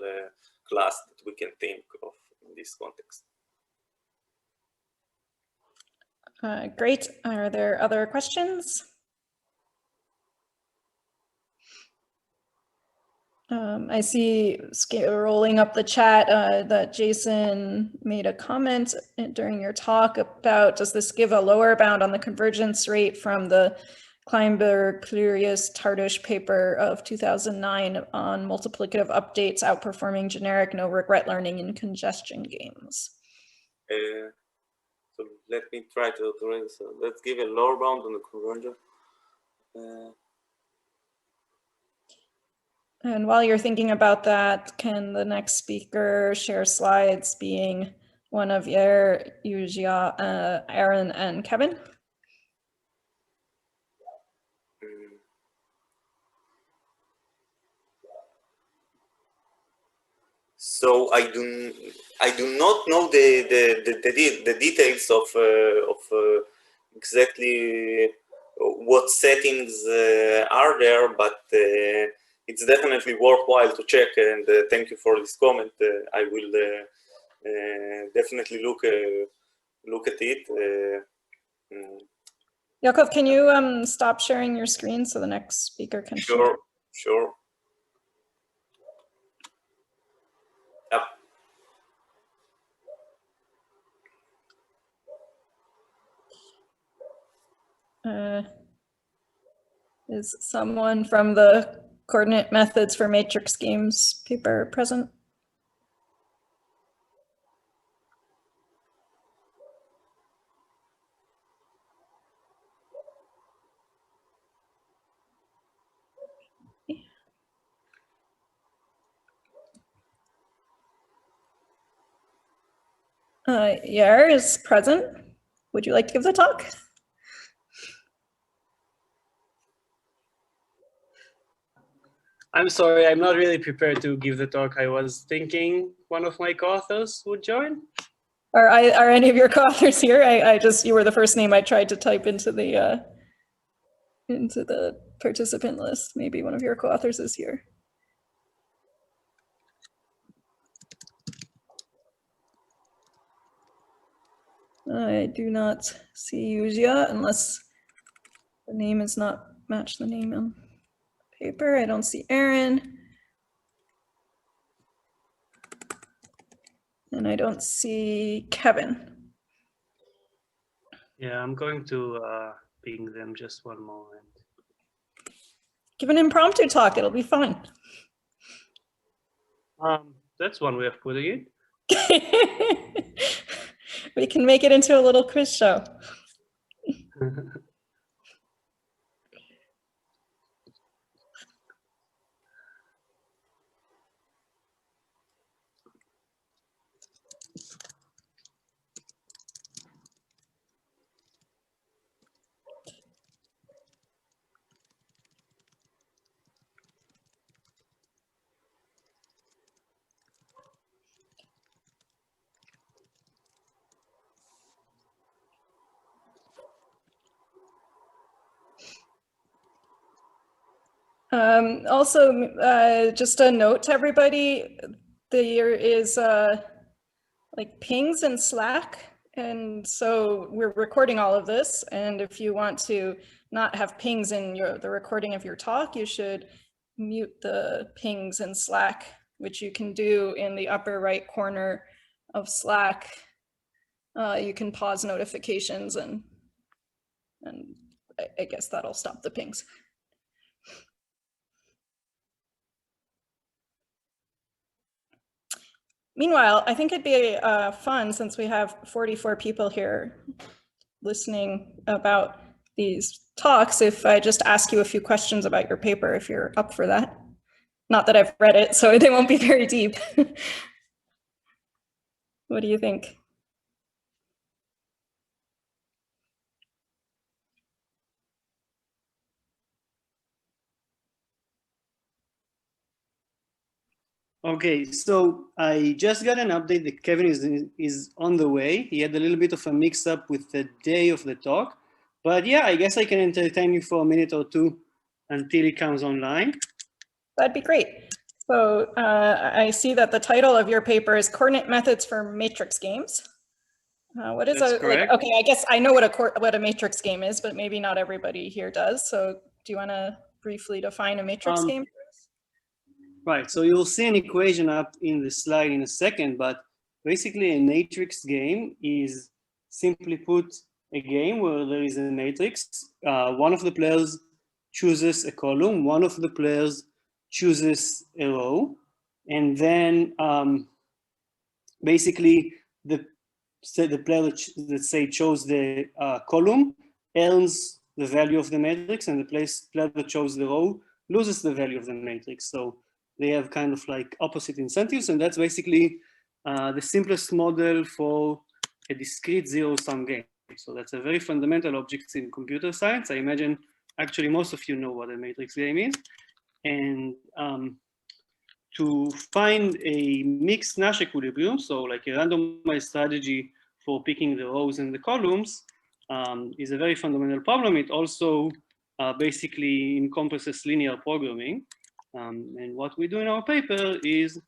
class that we can think of in this context. Great. Are there other questions? I see rolling up the chat that Jason made a comment during your talk about, does this give a lower bound on the convergence rate from the Kleinberg, Clurius, Tardush paper of 2009 on multiplicative updates outperforming generic no regret learning in congestion games? So let me try to raise. So let's give a lower bound on the convergence. And while you're thinking about that, can the next speaker share slides, being one of Yair, Yujia, Aaron, and Kevin? So I do not know the details of exactly what settings are there, but it's definitely worthwhile to check. And thank you for this comment. I will definitely look at it. Yaakov, can you stop sharing your screen so the next speaker can share? Sure. Is someone from the coordinate methods for matrix games paper present? Yair is present. Would you like to give the talk? I'm sorry, I'm not really prepared to give the talk. I was thinking one of my co-authors would join. Are any of your co-authors here? You were the first name I tried to type into the participant list. Maybe one of your co-authors is here. I do not see Yuzia unless the name is not matched the name on paper. I don't see Aaron. And I don't see Kevin. Yeah, I'm going to ping them just one moment. Give an impromptu talk, it'll be fun. That's one way of putting it. We can make it into a little quiz show. Also, just a note to everybody, there is like pings in Slack. And so we're recording all of this. And if you want to not have pings in the recording of your talk, you should mute the pings in Slack, which you can do in the upper right corner of Slack. You can pause notifications and I guess that'll stop the pings. Meanwhile, I think it'd be fun, since we have 44 people here listening about these talks, if I just ask you a few questions about your paper, if you're up for that. Not that I've read it, so they won't be very deep. What do you think? Okay, so I just got an update that Kevin is on the way. He had a little bit of a mix-up with the day of the talk. But yeah, I guess I can entertain you for a minute or two until he comes online. That'd be great. So I see that the title of your paper is Coordinate Methods for Matrix Games. What is That's correct. okay, I guess I know what a matrix game is, but maybe not everybody here does. So do you want to briefly define a matrix game? Right, so you'll see an equation up in the slide in a second, but basically a matrix game is, simply put, a game where there is a matrix. One of the players chooses a column, one of the players chooses a row, and then basically the player that say chose the column earns the value of the matrix, and the player that chose the row loses the value of the matrix. So they have kind of like opposite incentives, and that's basically the simplest model for a discrete zero-sum game. So that's a very fundamental object in computer science. I imagine actually most of you know what a matrix game is. And to find a mixed Nash equilibrium, so like a randomized strategy for picking the rows and the columns, is a very fundamental problem. It also basically encompasses linear programming. And what we do in our paper is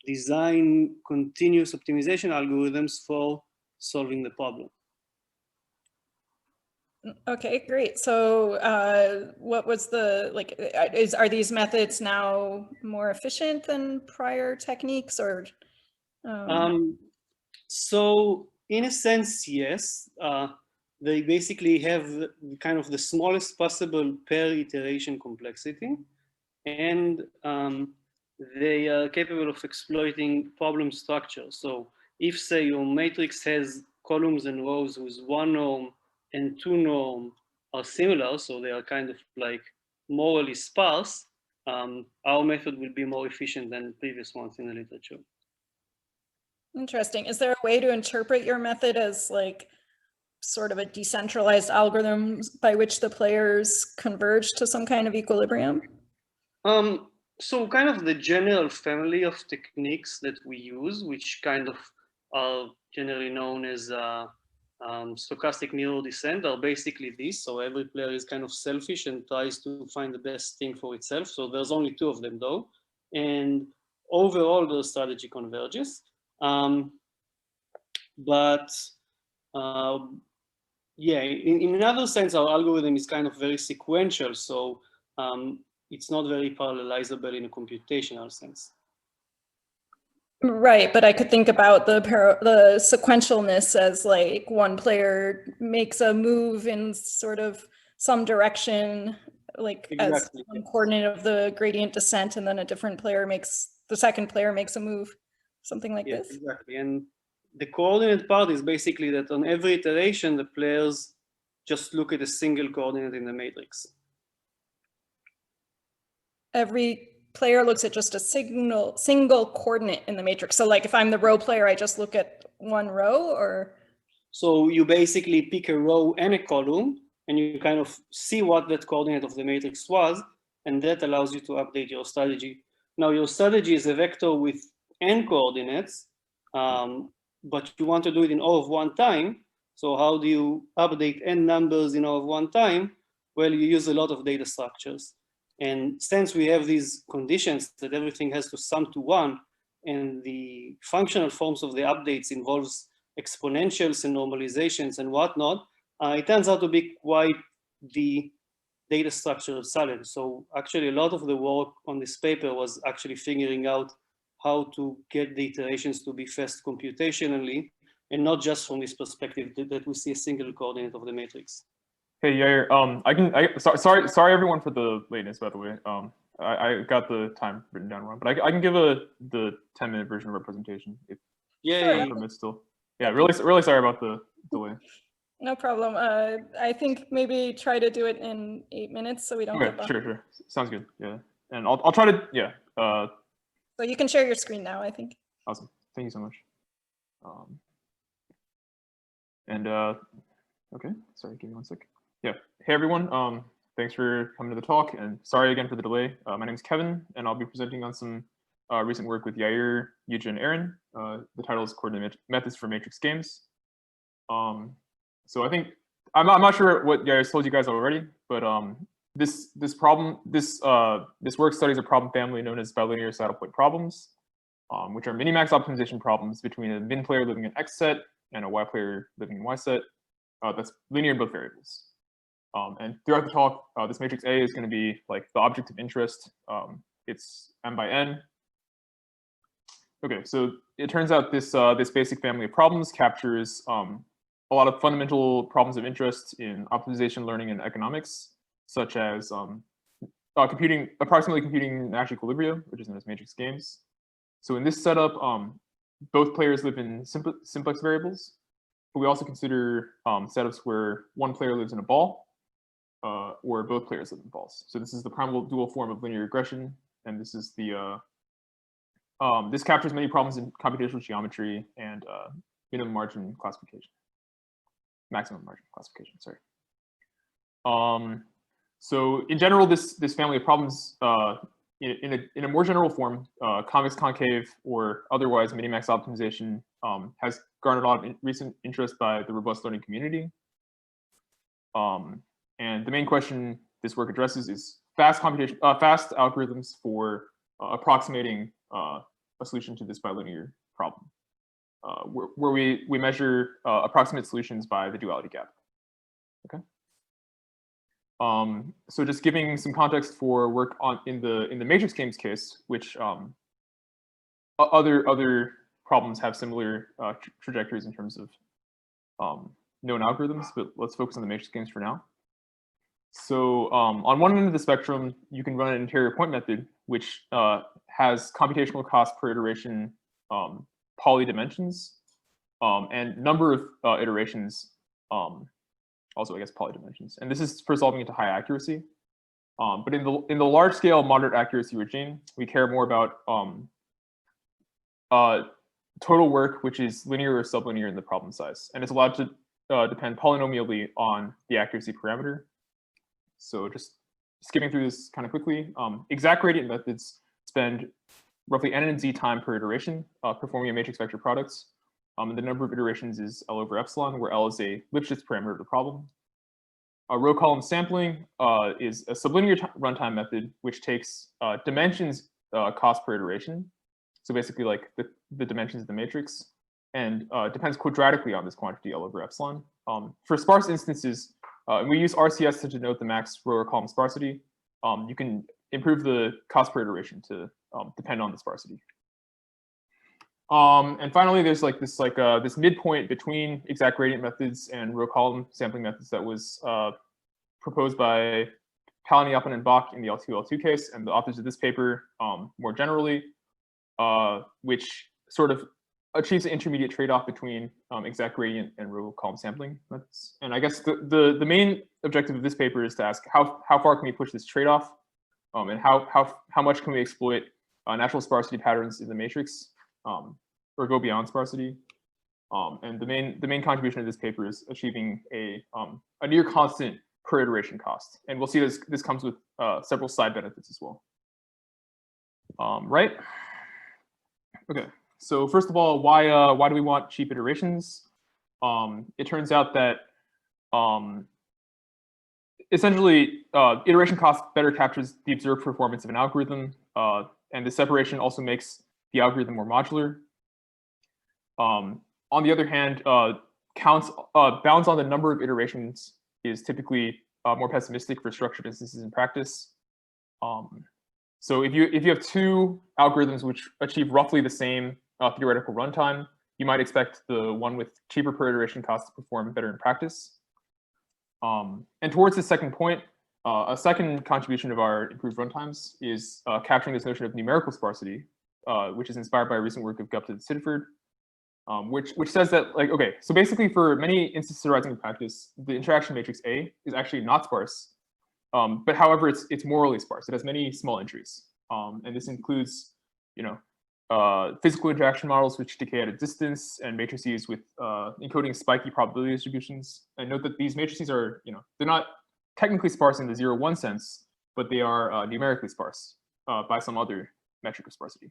design continuous optimization algorithms for solving the problem. Okay, great. So what was the, like, are these methods now more efficient than prior techniques, or? So in a sense, yes. They basically have kind of the smallest possible per iteration complexity. And they are capable of exploiting problem structure. So if, say, your matrix has columns and rows whose one norm and two norm are similar, so they are kind of like morally sparse, our method will be more efficient than previous ones in the literature. Interesting. Is there a way to interpret your method as like sort of a decentralized algorithm by which the players converge to some kind of equilibrium? So kind of the general family of techniques that we use, which kind of are generally known as stochastic mirror descent, are basically this. So every player is kind of selfish and tries to find the best thing for itself. So there's only two of them though. And overall the strategy converges. But yeah, in another sense, our algorithm is kind of very sequential, so it's not very parallelizable in a computational sense. Right, but I could think about the sequentialness as like one player makes a move in sort of some direction, like Exactly, as one yes. coordinate of the gradient descent, and then a different player the second player makes a move, something like Yes, this. exactly. And the coordinate part is basically that on every iteration, the players just look at a single coordinate in the matrix. Every player looks at just a single coordinate in the matrix. So like if I'm the row player, I just look at one row, or? So you basically pick a row and a column, and you kind of see what that coordinate of the matrix was, and that allows you to update your strategy. Now your strategy is a vector with n coordinates, but you want to do it in O of one time. So how do you update n numbers in O of one time? Well, you use a lot of data structures. And since we have these conditions that everything has to sum to one, and the functional forms of the updates involves exponentials and normalizations and whatnot, it turns out to be quite the data structure challenge. So actually a lot of the work on this paper was actually figuring out how to get the iterations to be fast computationally, and not just from this perspective that we see a single coordinate of the matrix. Hey Yair, sorry everyone for the lateness, by the way. I got the time written down wrong, but I can give the 10-minute version of our presentation if Yay. permits still. Yeah, really sorry about the delay. No problem. I think maybe try to do it in 8 minutes so we don't get behind. Sure. Sounds good. Yeah, and I'll try to So you can share your screen now, I think. Awesome. Thank you so much. Okay, sorry, give me 1 sec. Yeah, hey everyone. Thanks for coming to the talk, and sorry again for the delay. My name is Kevin, and I'll be presenting on some recent work with Yair, Yuja, and Aaron. The title is Coordinate Methods for Matrix Games. So I think I'm not sure what Yair told you guys already, but this work studies a problem family known as bilinear saddle point problems, which are minimax optimization problems between a min player living in X set and a Y player living in Y set. That's linear in both variables. And throughout the talk, this matrix A is going to be like the object of interest. It's m by n. Okay, so it turns out this basic family of problems captures a lot of fundamental problems of interest in optimization, learning, and economics, such as approximately computing Nash equilibria, which is known as matrix games. So in this setup, both players live in simplex variables, but we also consider setups where one player lives in a ball, or both players live in balls. So this is the primal dual form of linear regression, and this is the this captures many problems in computational geometry and maximum margin classification. Sorry. So in general, this family of problems, in a more general form, convex concave or otherwise minimax optimization has garnered a lot of recent interest by the robust learning community. And the main question this work addresses is fast algorithms for approximating a solution to this bilinear problem, where we measure approximate solutions by the duality gap. Okay. So just giving some context for work in the matrix games case, which other problems have similar trajectories in terms of known algorithms, but let's focus on the matrix games for now. So on one end of the spectrum, you can run an interior point method, which has computational cost per iteration poly dimensions, and number of iterations, also I guess poly dimensions. And this is for solving it to high accuracy. But in the large scale moderate accuracy regime, we care more about total work, which is linear or sublinear in the problem size, and it's allowed to depend polynomially on the accuracy parameter. So just skipping through this kind of quickly, exact gradient methods spend roughly n and z time per iteration performing a matrix vector products. And the number of iterations is L over epsilon, where L is a Lipschitz parameter of the problem. Row column sampling is a sublinear runtime method, which takes dimensions cost per iteration. So basically like the dimensions of the matrix. and depends quadratically on this quantity L over epsilon. For sparse instances, and we use RCS to denote the max row or column sparsity. You can improve the cost per iteration to depend on the sparsity. And finally, there's like this midpoint between exact gradient methods and row column sampling methods that was proposed by Palaniappan and Bach in the L2 case, and the authors of this paper more generally, which sort of achieves an intermediate trade-off between exact gradient and row column sampling methods. And I guess the main objective of this paper is to ask how far can we push this trade-off, and how much can we exploit natural sparsity patterns in the matrix, or go beyond sparsity. And the main contribution of this paper is achieving a near constant per iteration cost. And we'll see this comes with several side benefits as well. Right? Okay. So first of all, why do we want cheap iterations? It turns out that essentially iteration cost better captures the observed performance of an algorithm, and the separation also makes the algorithm more modular. On the other hand, bounds on the number of iterations is typically more pessimistic for structured instances in practice. So if you have two algorithms which achieve roughly the same theoretical runtime, you might expect the one with cheaper per iteration cost to perform better in practice. And towards the second point, a second contribution of our improved runtimes is capturing this notion of numerical sparsity, which is inspired by a recent work of Gupta and Sidford, which says that, like, okay, so basically for many instances arising in practice, the interaction matrix A is actually not sparse, but however, it's morally sparse. It has many small entries, and this includes, physical interaction models which decay at a distance, and matrices with encoding spiky probability distributions. And note that these matrices are, they're not technically sparse in the 0-1 sense, but they are numerically sparse by some other metric of sparsity.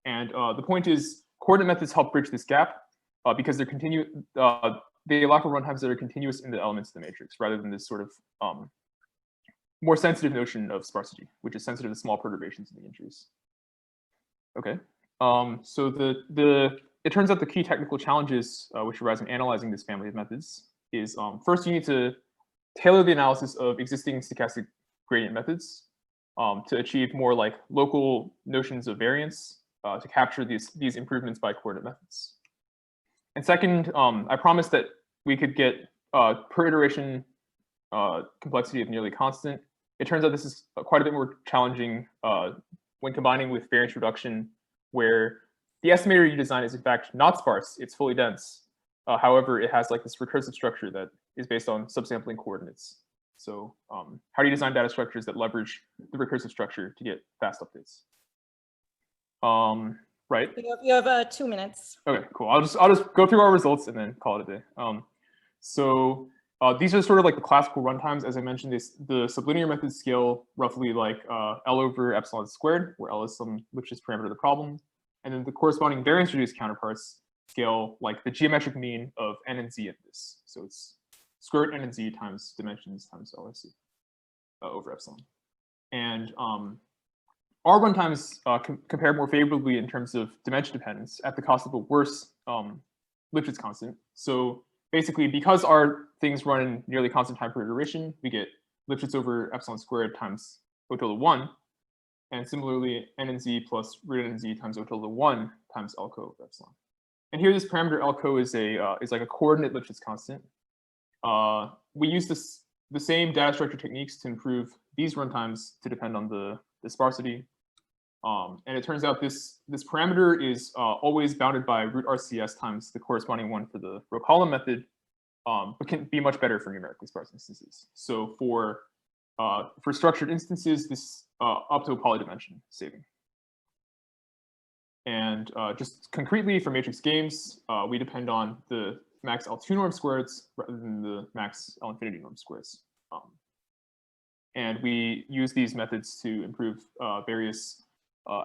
And the point is, coordinate methods help bridge this gap because they allow for runtimes that are continuous in the elements of the matrix, rather than this sort of more sensitive notion of sparsity, which is sensitive to small perturbations in the entries. Okay, so it turns out the key technical challenges which arise in analyzing this family of methods is first you need to tailor the analysis of existing stochastic gradient methods to achieve more like local notions of variance to capture these improvements by coordinate methods. And second, I promised that we could get per iteration complexity of nearly constant. It turns out this is quite a bit more challenging when combining with variance reduction, where the estimator you design is in fact not sparse, it's fully dense. However, it has like this recursive structure that is based on subsampling coordinates. So how do you design data structures that leverage the recursive structure to get fast updates? Right. You have 2 minutes. Okay, cool. I'll just go through our results and then call it a day. So these are sort of like the classical runtimes. As I mentioned, the sublinear methods scale roughly like L over epsilon squared, where L is some Lipschitz parameter of the problem. And then the corresponding variance reduced counterparts scale like the geometric mean of n and z in this. So it's square root n and z times dimensions times LRC over epsilon. And our runtimes compare more favorably in terms of dimension dependence at the cost of a worse Lipschitz constant. So basically, because our things run in nearly constant time per iteration, we get Lipschitz over epsilon squared times O tilde 1. And similarly, n and z plus root n and z times O tilde 1 times L co over epsilon. And here, this parameter L co is like a coordinate Lipschitz constant. We use the same data structure techniques to improve these runtimes to depend on the sparsity. And it turns out this parameter is always bounded by root RCS times the corresponding one for the row column method, but can be much better for numerically sparse instances. So for structured instances, this up to a polydimension saving. And just concretely for matrix games, we depend on the max L2 norm squareds rather than the max L infinity norm squares. And we use these methods to improve various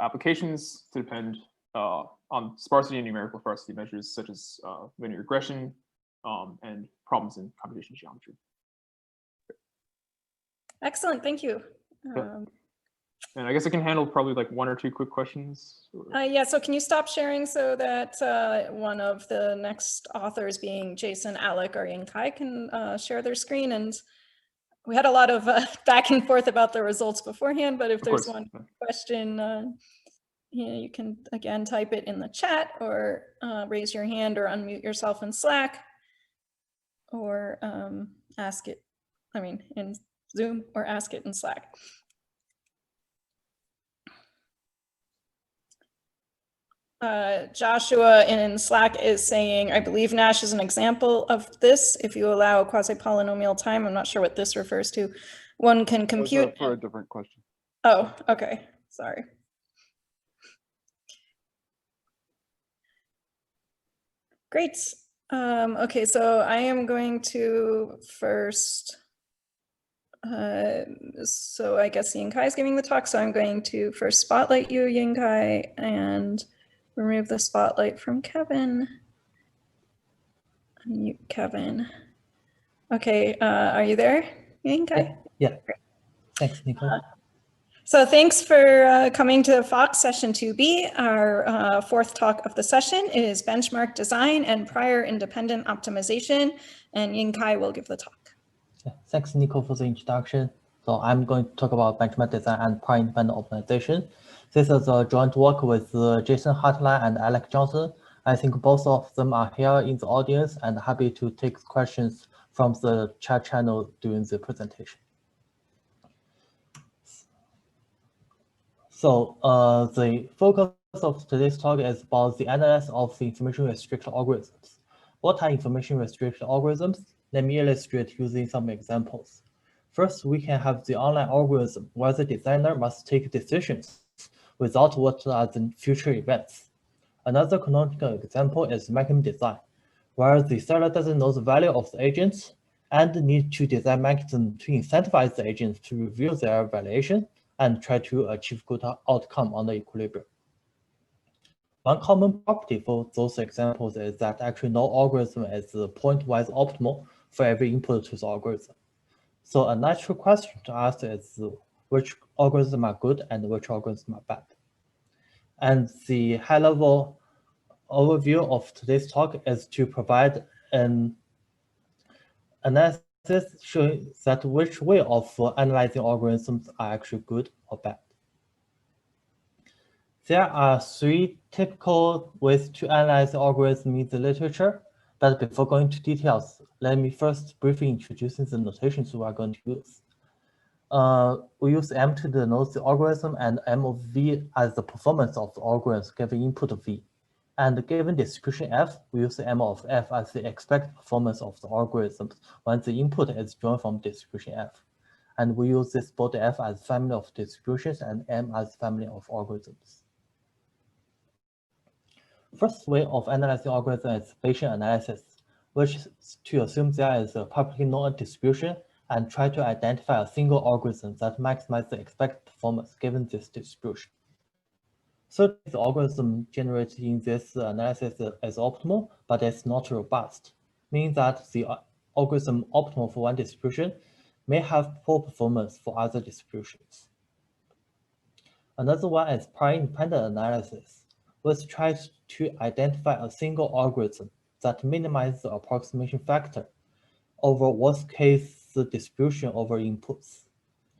applications to depend on sparsity and numerical sparsity measures such as linear regression and problems in computational geometry. Excellent, thank you. And I guess I can handle probably like 1 or 2 quick questions. Yeah, so can you stop sharing so that one of the next authors, being Jason, Alec, or Yingkai, can share their screen? And we had a lot of back and forth about the results beforehand, but if there's one question, you can again type it in the chat, or raise your hand, or unmute yourself in Slack, or ask it, in Zoom, or ask it in Slack. Joshua in Slack is saying, I believe Nash is an example of this. If you allow quasi-polynomial time, I'm not sure what this refers to, one can compute. For a different question. Oh, okay, sorry. Great. Okay, so I am going to first, so I guess Yingkai is giving the talk, so I'm going to first spotlight you, Yingkai, and remove the spotlight from Kevin. Unmute Kevin. Okay, are you there, Yingkai? Yeah. Thanks, Nico. So thanks for coming to FOCS session 2B. Our fourth talk of the session is benchmark design and prior independent optimization, and Yingkai will give the talk. Yeah, thanks, Nico, for the introduction. So I'm going to talk about benchmark design and prior independent optimization. This is a joint work with Jason Hartline and Alec Johnson. I think both of them are here in the audience and happy to take questions from the chat channel during the presentation. So the focus of today's talk is about the analysis of the information restriction algorithms. What are information restriction algorithms? Let me illustrate using some examples. First, we can have the online algorithm where the designer must take decisions without what are the future events. Another canonical example is mechanism design, where the seller doesn't know the value of the agents and need to design mechanism to incentivize the agents to review their valuation and try to achieve good outcome on the equilibrium. One common property for those examples is that actually no algorithm is point-wise optimal for every input to the algorithm. So a natural question to ask is which algorithms are good and which algorithms are bad. And the high-level overview of today's talk is to provide an analysis showing that which way of analyzing algorithms are actually good or bad. There are 3 typical ways to analyze algorithms in the literature, but before going into details, let me first briefly introduce the notations we are going to use. We use M to denote the algorithm and M of V as the performance of the algorithm given input V. And given distribution F, we use M of F as the expected performance of the algorithms when the input is drawn from distribution F. And we use this both F as family of distributions and M as family of algorithms. First way of analyzing algorithms is Bayesian analysis, which is to assume there is a publicly known distribution and try to identify a single algorithm that maximizes the expected performance given this distribution. So the algorithm generated in this analysis is optimal, but it's not robust, meaning that the algorithm optimal for one distribution may have poor performance for other distributions. Another one is prior independent analysis, which tries to identify a single algorithm that minimizes the approximation factor over worst case distribution over inputs.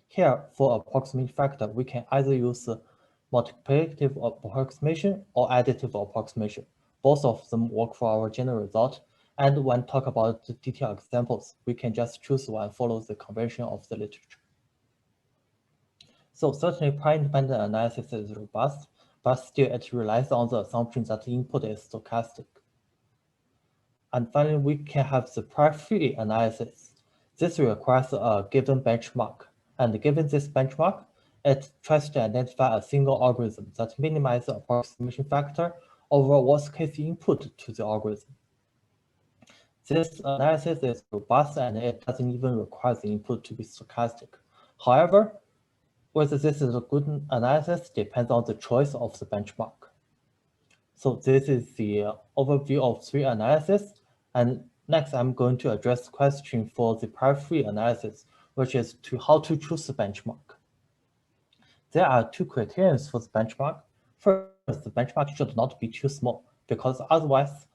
Here, for approximation factor, we can either use multiplicative approximation or additive approximation. Both of them work for our general result. And when talk about the detailed examples, we can just choose one and follow the convention of the literature. So certainly prior independent analysis is robust, but still it relies on the assumption that the input is stochastic. And finally, we can have the prior free analysis. This requires a given benchmark. And given this benchmark, it tries to identify a single algorithm that minimizes the approximation factor over worst case input to the algorithm. This analysis is robust and it doesn't even require the input to be stochastic. However, whether this is a good analysis depends on the choice of the benchmark. So this is the overview of 3 analyses. And next, I'm going to address the question for the prior free analysis, which is how to choose the benchmark. There are two criteria for the benchmark. First, the benchmark should not be too small, because otherwise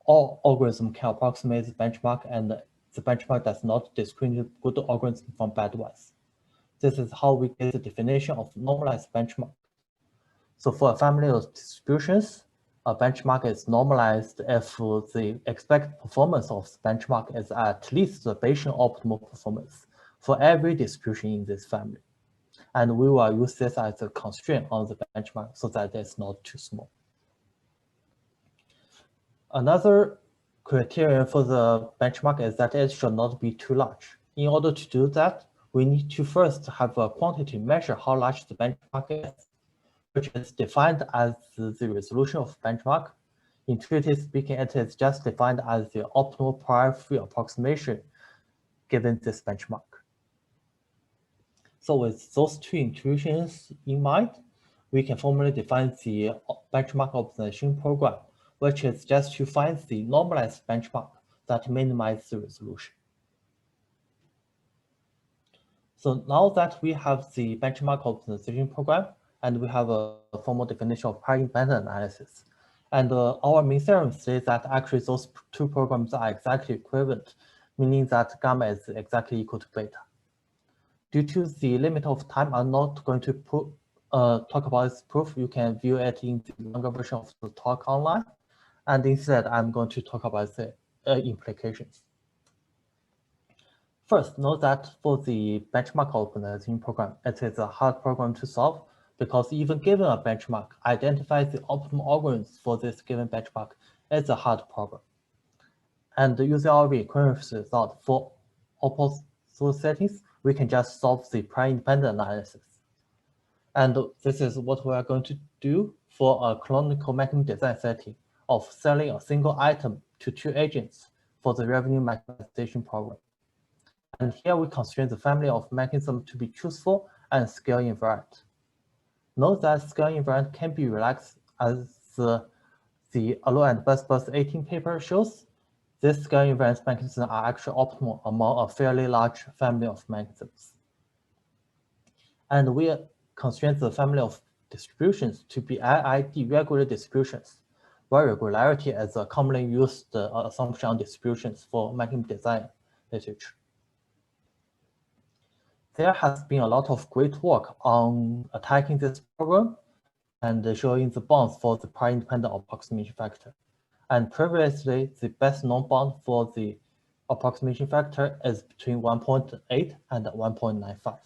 all algorithms can approximate the benchmark, and the benchmark does not discriminate good algorithms from bad ones. This is how we get the definition of normalized benchmark. So for a family of distributions, a benchmark is normalized if the expected performance of the benchmark is at least the Bayesian optimal performance for every distribution in this family. And we will use this as a constraint on the benchmark so that it's not too small. Another criterion for the benchmark is that it should not be too large. In order to do that, we need to first have a quantity measure how large the benchmark is, which is defined as the resolution of benchmark. Intuitively speaking, it is just defined as the optimal prior-free approximation given this benchmark. So with those two intuitions in mind, we can formally define the benchmark optimization program, which is just to find the normalized benchmark that minimizes the resolution. So now that we have the benchmark optimization program, and we have a formal definition of prior-independent analysis, and our main theorem says that actually those two programs are exactly equivalent, meaning that gamma is exactly equal to beta. Due to the limit of time, I'm not going to talk about this proof. You can view it in the longer version of the talk online. And instead, I'm going to talk about the implications. First, note that for the benchmark optimization program, it is a hard program to solve because even given a benchmark, identify the optimal algorithms for this given benchmark is a hard problem. And using our recurrence result for opposite settings, we can just solve the prior-independent analysis. And this is what we are going to do for a canonical mechanism design setting of selling a single item to two agents for the revenue maximization problem. And here we constrain the family of mechanisms to be truthful and scale invariant. Note that scale invariant can be relaxed as the Allo and Bus 18 paper shows. These scale invariant mechanisms are actually optimal among a fairly large family of mechanisms. And we constrain the family of distributions to be IID regular distributions, where regularity is a commonly used assumption on distributions for mechanism design literature. There has been a lot of great work on attacking this problem and showing the bounds for the prior-independent approximation factor. And previously, the best known bound for the approximation factor is between 1.8 and 1.95.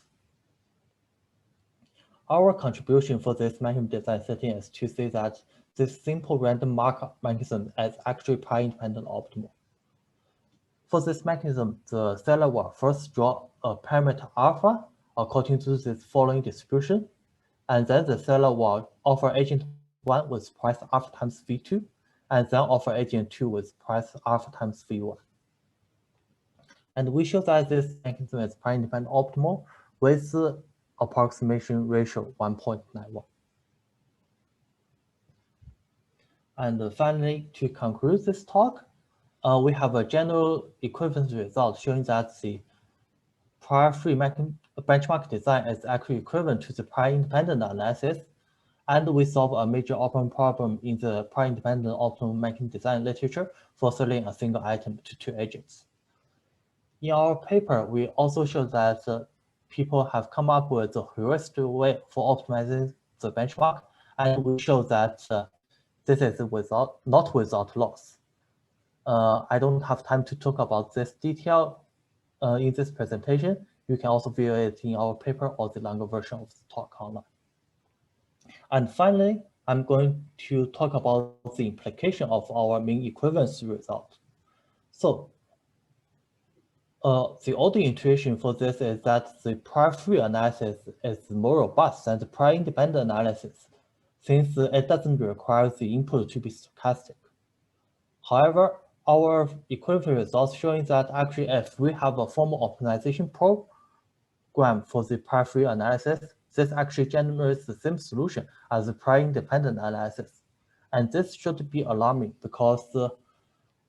Our contribution for this mechanism design setting is to say that this simple random markup mechanism is actually prior-independent optimal. For this mechanism, the seller will first draw a parameter alpha according to this following distribution, and then the seller will offer agent 1 with price alpha times V2, and then offer agent 2 with price alpha times V1. And we show that this mechanism is prior-independent optimal with the approximation ratio 1.91. And finally, to conclude this talk, we have a general equivalence result showing that the prior-free benchmark design is actually equivalent to the prior-independent analysis, and we solve a major optimal problem in the prior-independent optimal mechanism design literature for selling a single item to two agents. In our paper, we also show that people have come up with a heuristic way for optimizing the benchmark, and we show that this is not without loss. I don't have time to talk about this detail in this presentation. You can also view it in our paper or the longer version of the talk online. And finally, I'm going to talk about the implication of our mean equivalence result. So the order intuition for this is that the prior-free analysis is more robust than the prior-independent analysis, since it doesn't require the input to be stochastic. However, our equivalent results showing that actually if we have a formal optimization program for the prior-free analysis, this actually generates the same solution as the prior-independent analysis. And this should be alarming because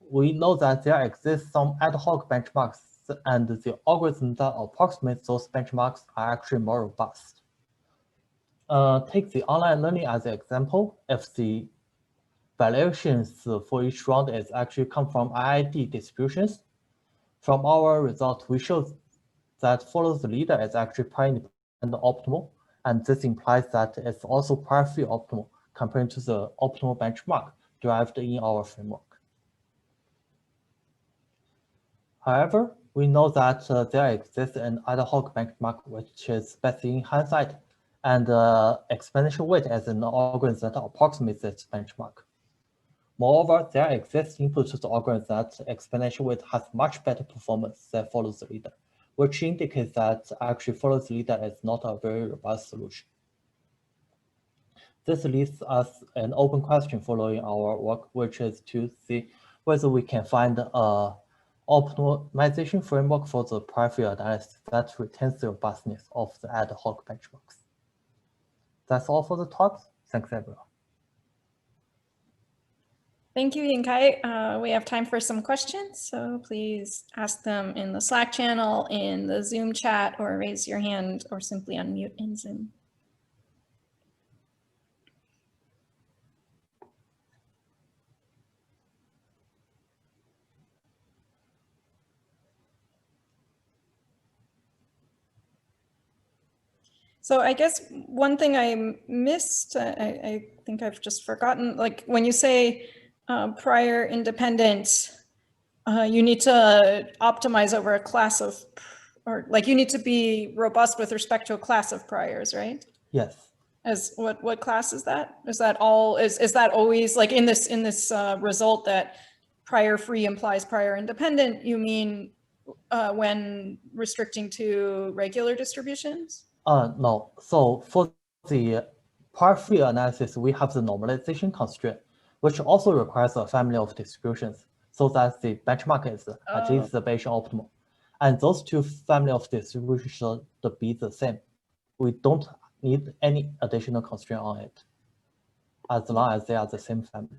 we know that there exists some ad hoc benchmarks, and the algorithms that approximate those benchmarks are actually more robust. Take the online learning as an example. If the valuations for each round is actually come from IID distributions, from our result, we show that follows the leader is actually prior independent optimal, and this implies that it's also prior free optimal compared to the optimal benchmark derived in our framework. However, we know that there exists an ad hoc benchmark which is best in hindsight, and exponential weight as an algorithm that approximates this benchmark. Moreover, there exists input to the algorithm that exponential weight has much better performance than follows the leader, which indicates that actually follows the leader is not a very robust solution. This leaves us an open question following our work, which is to see whether we can find a optimization framework for the prior free analysis that retains the robustness of the ad hoc benchmarks. That's all for the talks. Thanks, everyone. Thank you, Yingkai. We have time for some questions, so please ask them in the Slack channel, in the Zoom chat, or raise your hand, or simply unmute in Zoom. So I guess one thing I missed, I think I've just forgotten, like when you say prior independent, you need to optimize over a class of, or like you need to be robust with respect to a class of priors, right? Yes. As what class is that? Is that all, is that always like in this result that prior free implies prior independent, you mean when restricting to regular distributions? No. So for the prior free analysis, we have the normalization constraint, which also requires a family of distributions so that the benchmark is at least the Bayesian optimal. And those two family of distributions should be the same. We don't need any additional constraint on it, as long as they are the same family.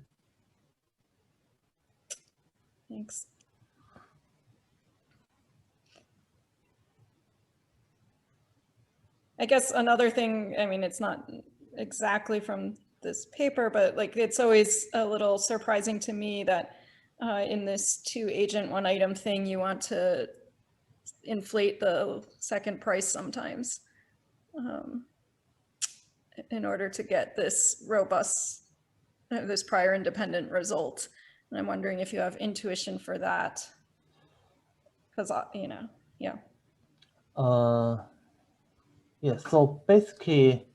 Thanks. I guess another thing, I mean, it's not exactly from this paper, but like it's always a little surprising to me that in this 2-agent 1-item thing, you want to inflate the second price sometimes in order to get this robust, this prior independent result. And I'm wondering if you have intuition for that, because, you know, yeah. Yeah, so basically,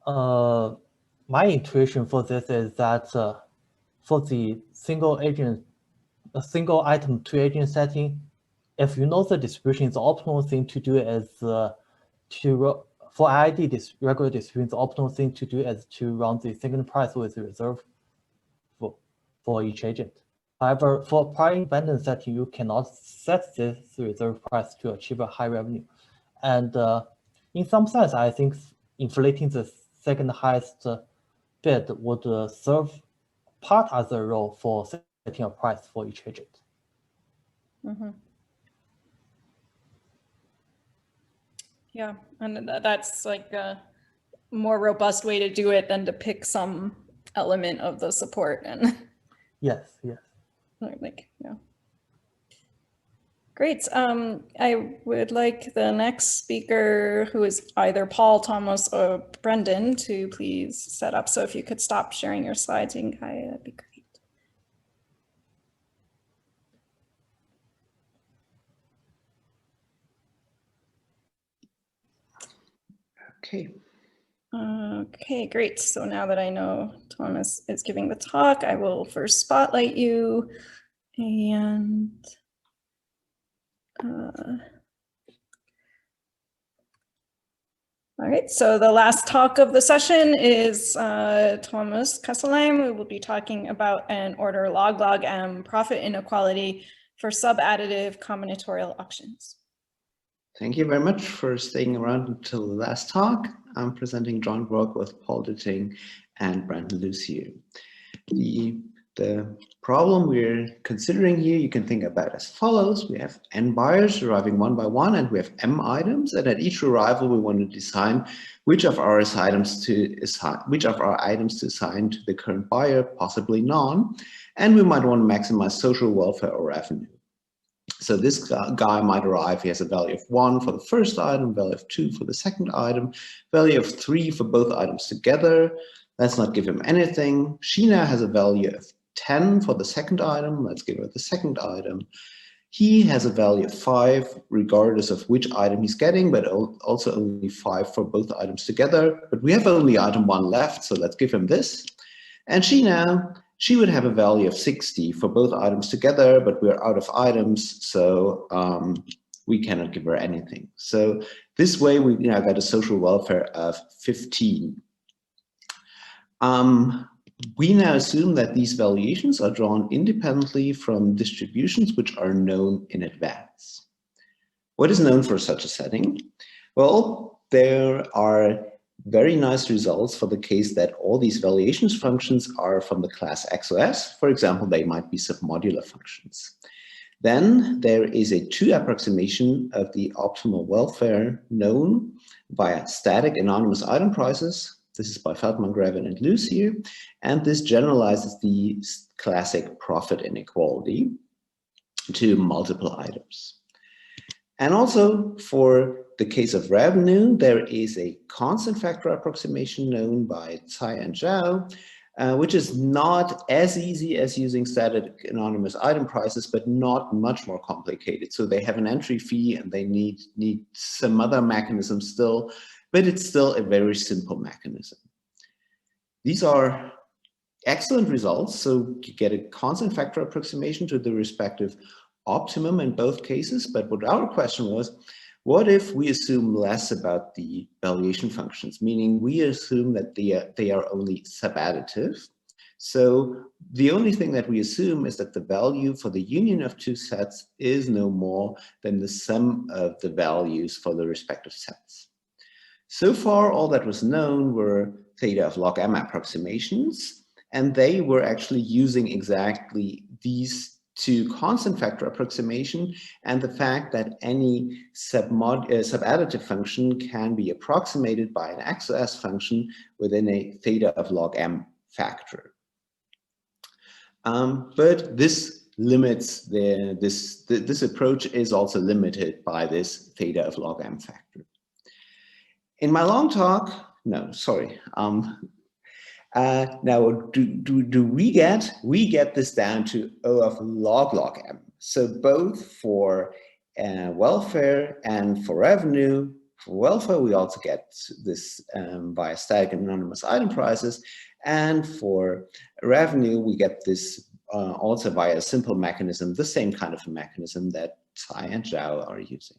my intuition for this is that for the single item 2-agent setting, if you know the distribution, the optimal thing to do is for IID regular distribution, the optimal thing to do is to run the second price with the reserve for each agent. However, for prior independent setting, you cannot set this reserve price to achieve a high revenue. And in some sense, I think inflating the second highest bid would serve part as a role for setting a price for each agent. Mm-hmm. Yeah, and that's like a more robust way to do it than to pick some element of the support. And yes. Like, yeah. Great. I would like the next speaker, who is either Paul, Thomas, or Brendan, to please set up. So if you could stop sharing your slides, Yingkai, that'd be great. Okay. Okay, great. So now that I know Thomas is giving the talk, I will first spotlight you. And all right, so the last talk of the session is Thomas Kesselheim, who will be talking about an order log-log-m profit inequality for sub-additive combinatorial auctions. Thank you very much for staying around until the last talk. I'm presenting joint work with Paul Ditting and Brandon Lucier. The the problem we're considering here, you can think about as follows. We have n buyers arriving one by one, and we have m items. And at each arrival, we want to decide which of our items to assign to the current buyer, possibly none. And we might want to maximize social welfare or revenue. So this guy might arrive, he has a value of 1 for the first item, value of 2 for the second item, value of 3 for both items together. Let's not give him anything. Sheena has a value of 10 for the second item. Let's give her the second item. He has a value of 5 regardless of which item he's getting, but also only 5 for both items together. But we have only item 1 left, so let's give him this. And Sheena, she would have a value of 60 for both items together, but we're out of items, so we cannot give her anything. So this way we now got a social welfare of 15. We now assume that these valuations are drawn independently from distributions which are known in advance. What is known for such a setting? Well, there are very nice results for the case that all these valuations functions are from the class XOS. For example, they might be submodular functions. Then there is a 2 approximation of the optimal welfare known via static anonymous item prices. This is by Feldman, Grevin, and Luce here. And this generalizes the classic profit inequality to multiple items. And also for the case of revenue, there is a constant factor approximation known by Tsai and Zhao, which is not as easy as using static anonymous item prices, but not much more complicated. So they have an entry fee and they need some other mechanism still, but it's still a very simple mechanism. These are excellent results. So you get a constant factor approximation to the respective optimum in both cases. But what our question was, what if we assume less about the valuation functions, meaning we assume that they are only subadditive. So the only thing that we assume is that the value for the union of 2 sets is no more than the sum of the values for the respective sets. So far, all that was known were theta of log m approximations, and they were actually using exactly these 2 constant factor approximation and the fact that any subadditive function can be approximated by an XOS function within a theta of log m factor. But this limits this approach is also limited by this theta of log m factor. In my long talk, no, sorry. Now, we get this down to O of log m. So both for welfare and for revenue. For welfare, we also get this via static anonymous item prices. And for revenue, we get this also via a simple mechanism, the same kind of a mechanism that Tsai and Zhao are using.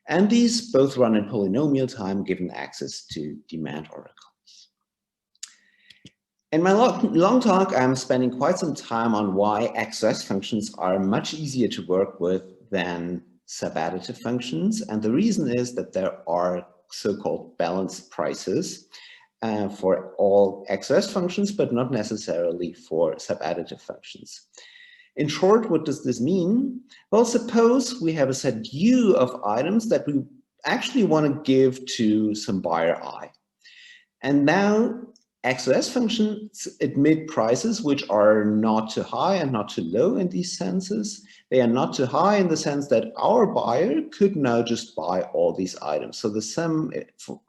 And these both run in polynomial time given access to demand oracles. In my long talk, I'm spending quite some time on why XOS functions are much easier to work with than subadditive functions. And the reason is that there are so-called balanced prices for all XOS functions, but not necessarily for subadditive functions. In short, what does this mean? Well, suppose we have a set U of items that we actually want to give to some buyer I. And now XOS functions admit prices which are not too high and not too low in these senses. They are not too high in the sense that our buyer could now just buy all these items. So the sum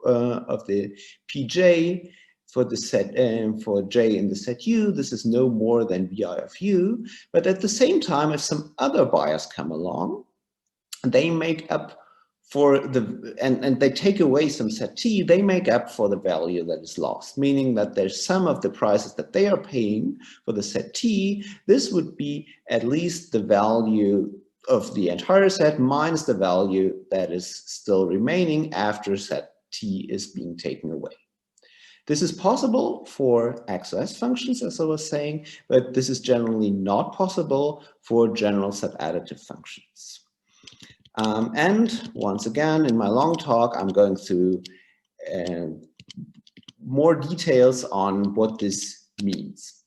of the Pj for the set for j in the set U, this is no more than vi of u. But at the same time, if some other buyers come along, they make up for the and they take away some set t, they make up for the value that is lost, meaning that there's some of the prices that they are paying for the set t. This would be at least the value of the entire set minus the value that is still remaining after set t is being taken away. This is possible for XOS functions, as I was saying, but this is generally not possible for general subadditive functions. And once again, in my long talk, I'm going through more details on what this means.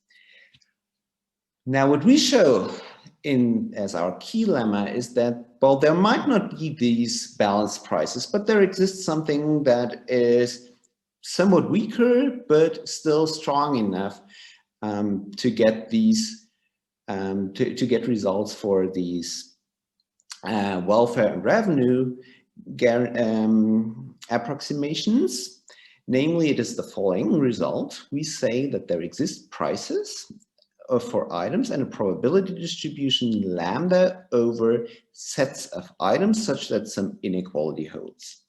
Now, what we show as our key lemma is that, well, there might not be these balanced prices, but there exists something that is somewhat weaker, but still strong enough to get these, to get results for these welfare and revenue approximations. Namely, it is the following result. We say that there exist prices for items and a probability distribution lambda over sets of items such that some inequality holds.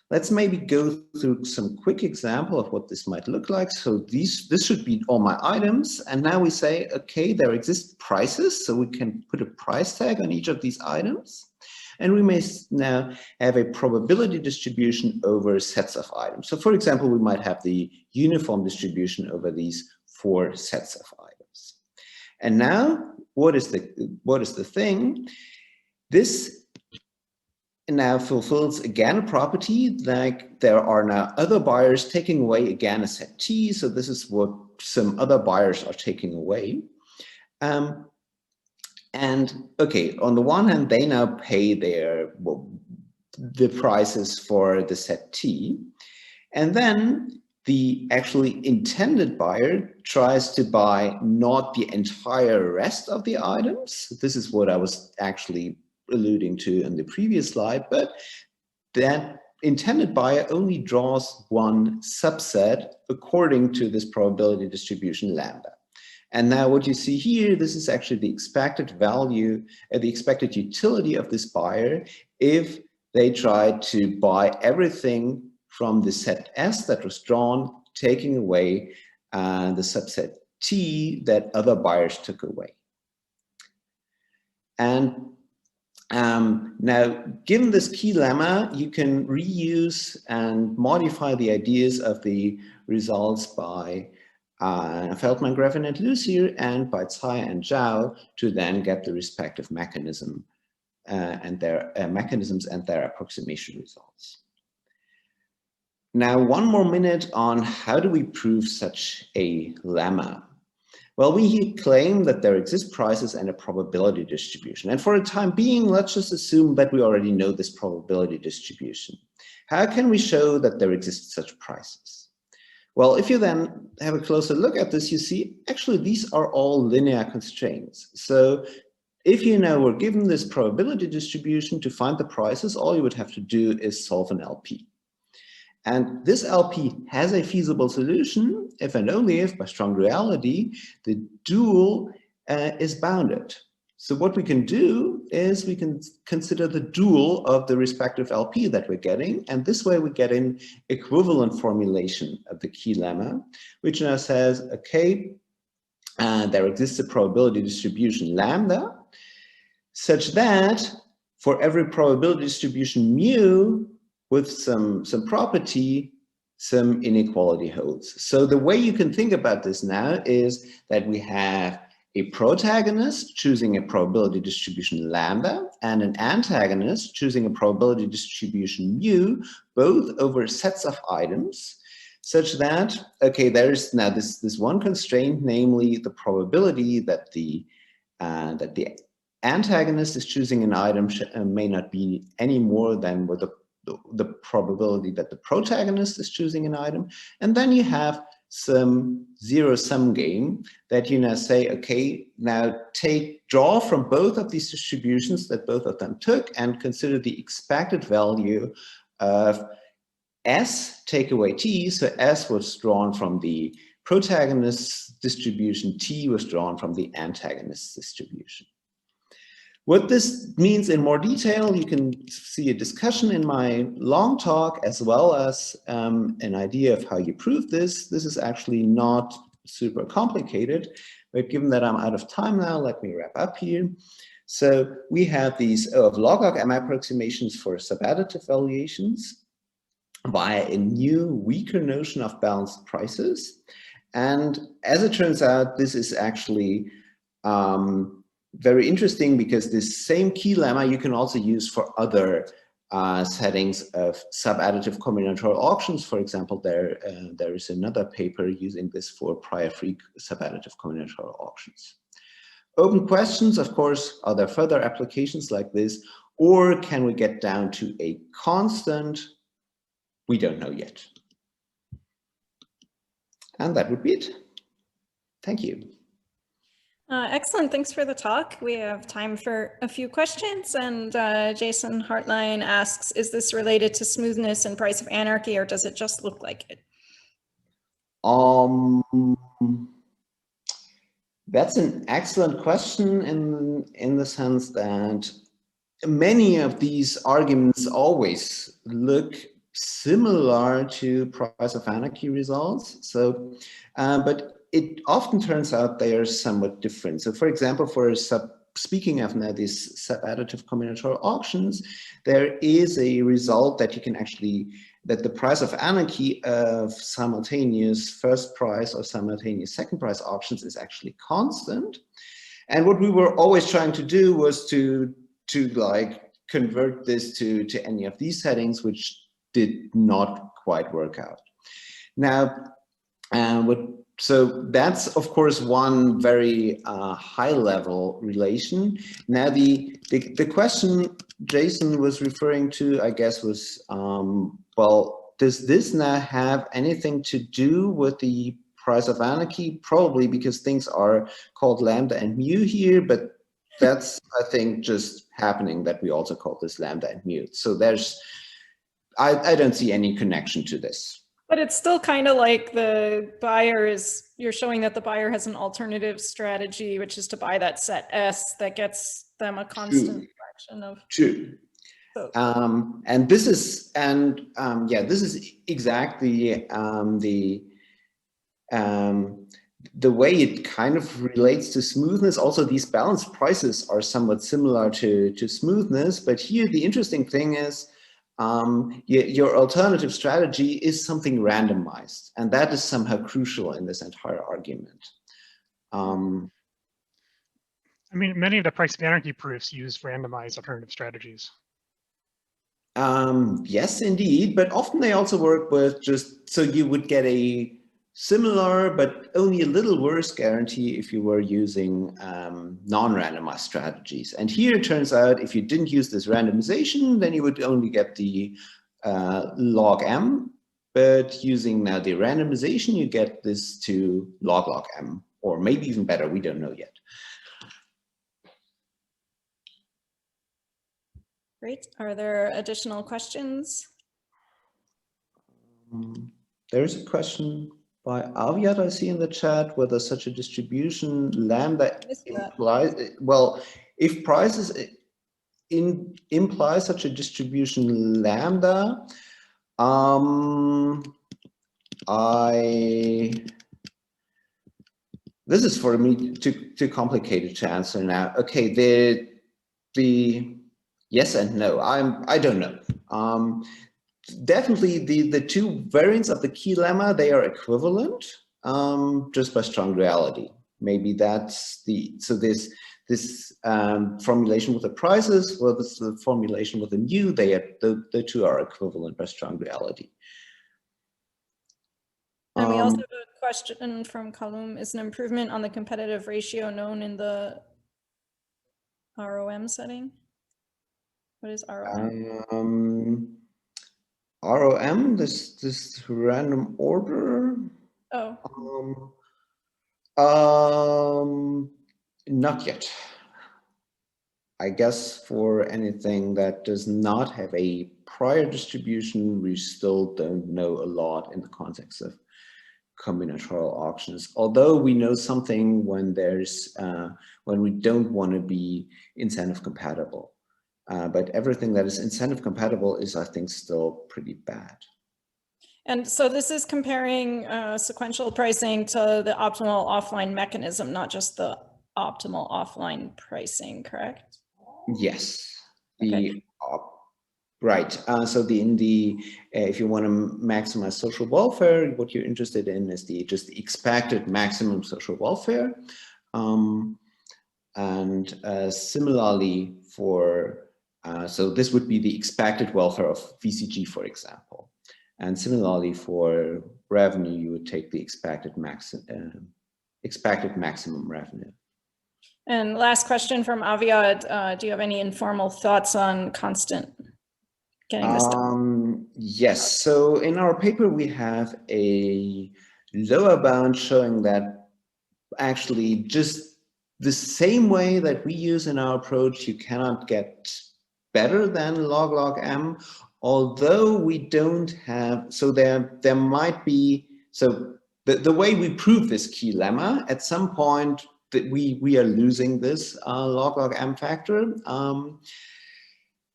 Let's maybe go through some quick example of what this might look like. So this should be all my items. And now we say, okay, there exist prices. So we can put a price tag on each of these items. And we may now have a probability distribution over sets of items. So for example, we might have the uniform distribution over these 4 sets of items. And now, what is the thing? This now fulfills again a property, like there are now other buyers taking away again a set T. So this is what some other buyers are taking away. And okay, on the one hand, they now pay the prices for the set T. And then the actually intended buyer tries to buy not the entire rest of the items. This is what I was actually alluding to in the previous slide, but that intended buyer only draws one subset according to this probability distribution lambda. And now what you see here, this is actually the expected value, the expected utility of this buyer if they try to buy everything from the set S that was drawn, taking away the subset T that other buyers took away. And now, given this key lemma, you can reuse and modify the ideas of the results by Feldman, Griffin, and Lucier, and by Tsai and Zhao to then get the respective mechanism and their mechanisms and their approximation results. Now, one more minute on how do we prove such a lemma? Well, we claim that there exist prices and a probability distribution. And for the time being, let's just assume that we already know this probability distribution. How can we show that there exist such prices? Well, if you then have a closer look at this, you see, actually, these are all linear constraints. So if you now were given this probability distribution to find the prices, all you would have to do is solve an LP. And this LP has a feasible solution if and only if, by strong reality, the dual is bounded. So what we can do is we can consider the dual of the respective LP that we're getting. And this way we get an equivalent formulation of the key lemma, which now says, okay, there exists a probability distribution lambda, such that for every probability distribution mu, with some property, some inequality holds. So the way you can think about this now is that we have a protagonist choosing a probability distribution lambda and an antagonist choosing a probability distribution mu, both over sets of items, such that, okay, there is now this one constraint, namely the probability that the antagonist is choosing an item may not be any more than what the probability that the protagonist is choosing an item. And then you have some zero-sum game that you now say, okay, now draw from both of these distributions that both of them took and consider the expected value of S, take away T. So S was drawn from the protagonist's distribution, T was drawn from the antagonist's distribution. What this means in more detail, you can see a discussion in my long talk, as well as an idea of how you prove this. This is actually not super complicated, but given that I'm out of time now, let me wrap up here. So we have these O of log M approximations for subadditive valuations via a new, weaker notion of balanced prices. And as it turns out, this is actually very interesting because this same key lemma you can also use for other settings of subadditive combinatorial auctions. For example, there is another paper using this for prior free subadditive combinatorial auctions. Open questions, of course, are there further applications like this, or can we get down to a constant? We don't know yet. And that would be it. Thank you. Excellent. Thanks for the talk. We have time for a few questions. And Jason Hartline asks, is this related to smoothness and price of anarchy, or does it just look like it? That's an excellent question in the sense that many of these arguments always look similar to price of anarchy results. So, but it often turns out they are somewhat different. So for example, speaking of now these sub-additive combinatorial auctions, there is a result that you can actually, that the price of anarchy of simultaneous first price or simultaneous second price auctions is actually constant. And what we were always trying to do was to like convert this to any of these settings, which did not quite work out. Now, so that's of course one very high level relation. Now the question Jason was referring to, I guess, was well, does this now have anything to do with the price of anarchy? Probably, because things are called lambda and mu here, but that's, I think, just happening that we also call this lambda and mu. So there's, I don't see any connection to this. But it's still kind of like the buyer is, you're showing that the buyer has an alternative strategy, which is to buy that set S that gets them a constant fraction of. True. So. And this is, yeah, this is exactly the way it kind of relates to smoothness. Also, these balanced prices are somewhat similar to smoothness, but here the interesting thing is your alternative strategy is something randomized, and that is somehow crucial in this entire argument. I mean, many of the price of anarchy proofs use randomized alternative strategies. Yes, indeed, but often they also work with just, so you would get a similar but only a little worse guarantee if you were using non-randomized strategies. And here it turns out if you didn't use this randomization, then you would only get the log m, but using now the randomization, you get this to log m, or maybe even better, we don't know yet. Great. Are there additional questions? There's a question by Aviad, I see in the chat, whether such a distribution lambda implies, well, if prices imply such a distribution lambda, this is for me too complicated to answer now. Okay, the yes and no, I don't know. Definitely the two variants of the key lemma, they are equivalent just by strong reality. Maybe that's so this formulation with the prices, well, this is the formulation with the mu, the two are equivalent by strong reality. And we also have a question from Lmm. Is an improvement on the competitive ratio known in the ROM setting? What is ROM? ROM, this random order. Oh. Not yet. I guess for anything that does not have a prior distribution, we still don't know a lot in the context of combinatorial auctions. Although we know something when there's when we don't want to be incentive compatible. But everything that is incentive compatible is, I think, still pretty bad. And so this is comparing sequential pricing to the optimal offline mechanism, not just the optimal offline pricing, correct? Yes. Okay. Right. So if you want to maximize social welfare, what you're interested in is just the expected maximum social welfare. And similarly for so this would be the expected welfare of VCG, for example. And similarly for revenue, you would take the expected maximum revenue. And last question from Aviad. Do you have any informal thoughts on constant getting this done? Yes, so in our paper, we have a lower bound showing that actually just the same way that we use in our approach, you cannot get better than log m, although we don't have, so there might be, so the way we prove this key lemma, at some point that we are losing this log m factor,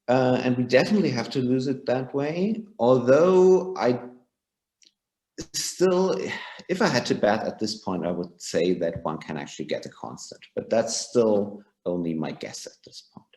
and we definitely have to lose it that way, although I still, if I had to bet at this point, I would say that one can actually get a constant, but that's still only my guess at this point.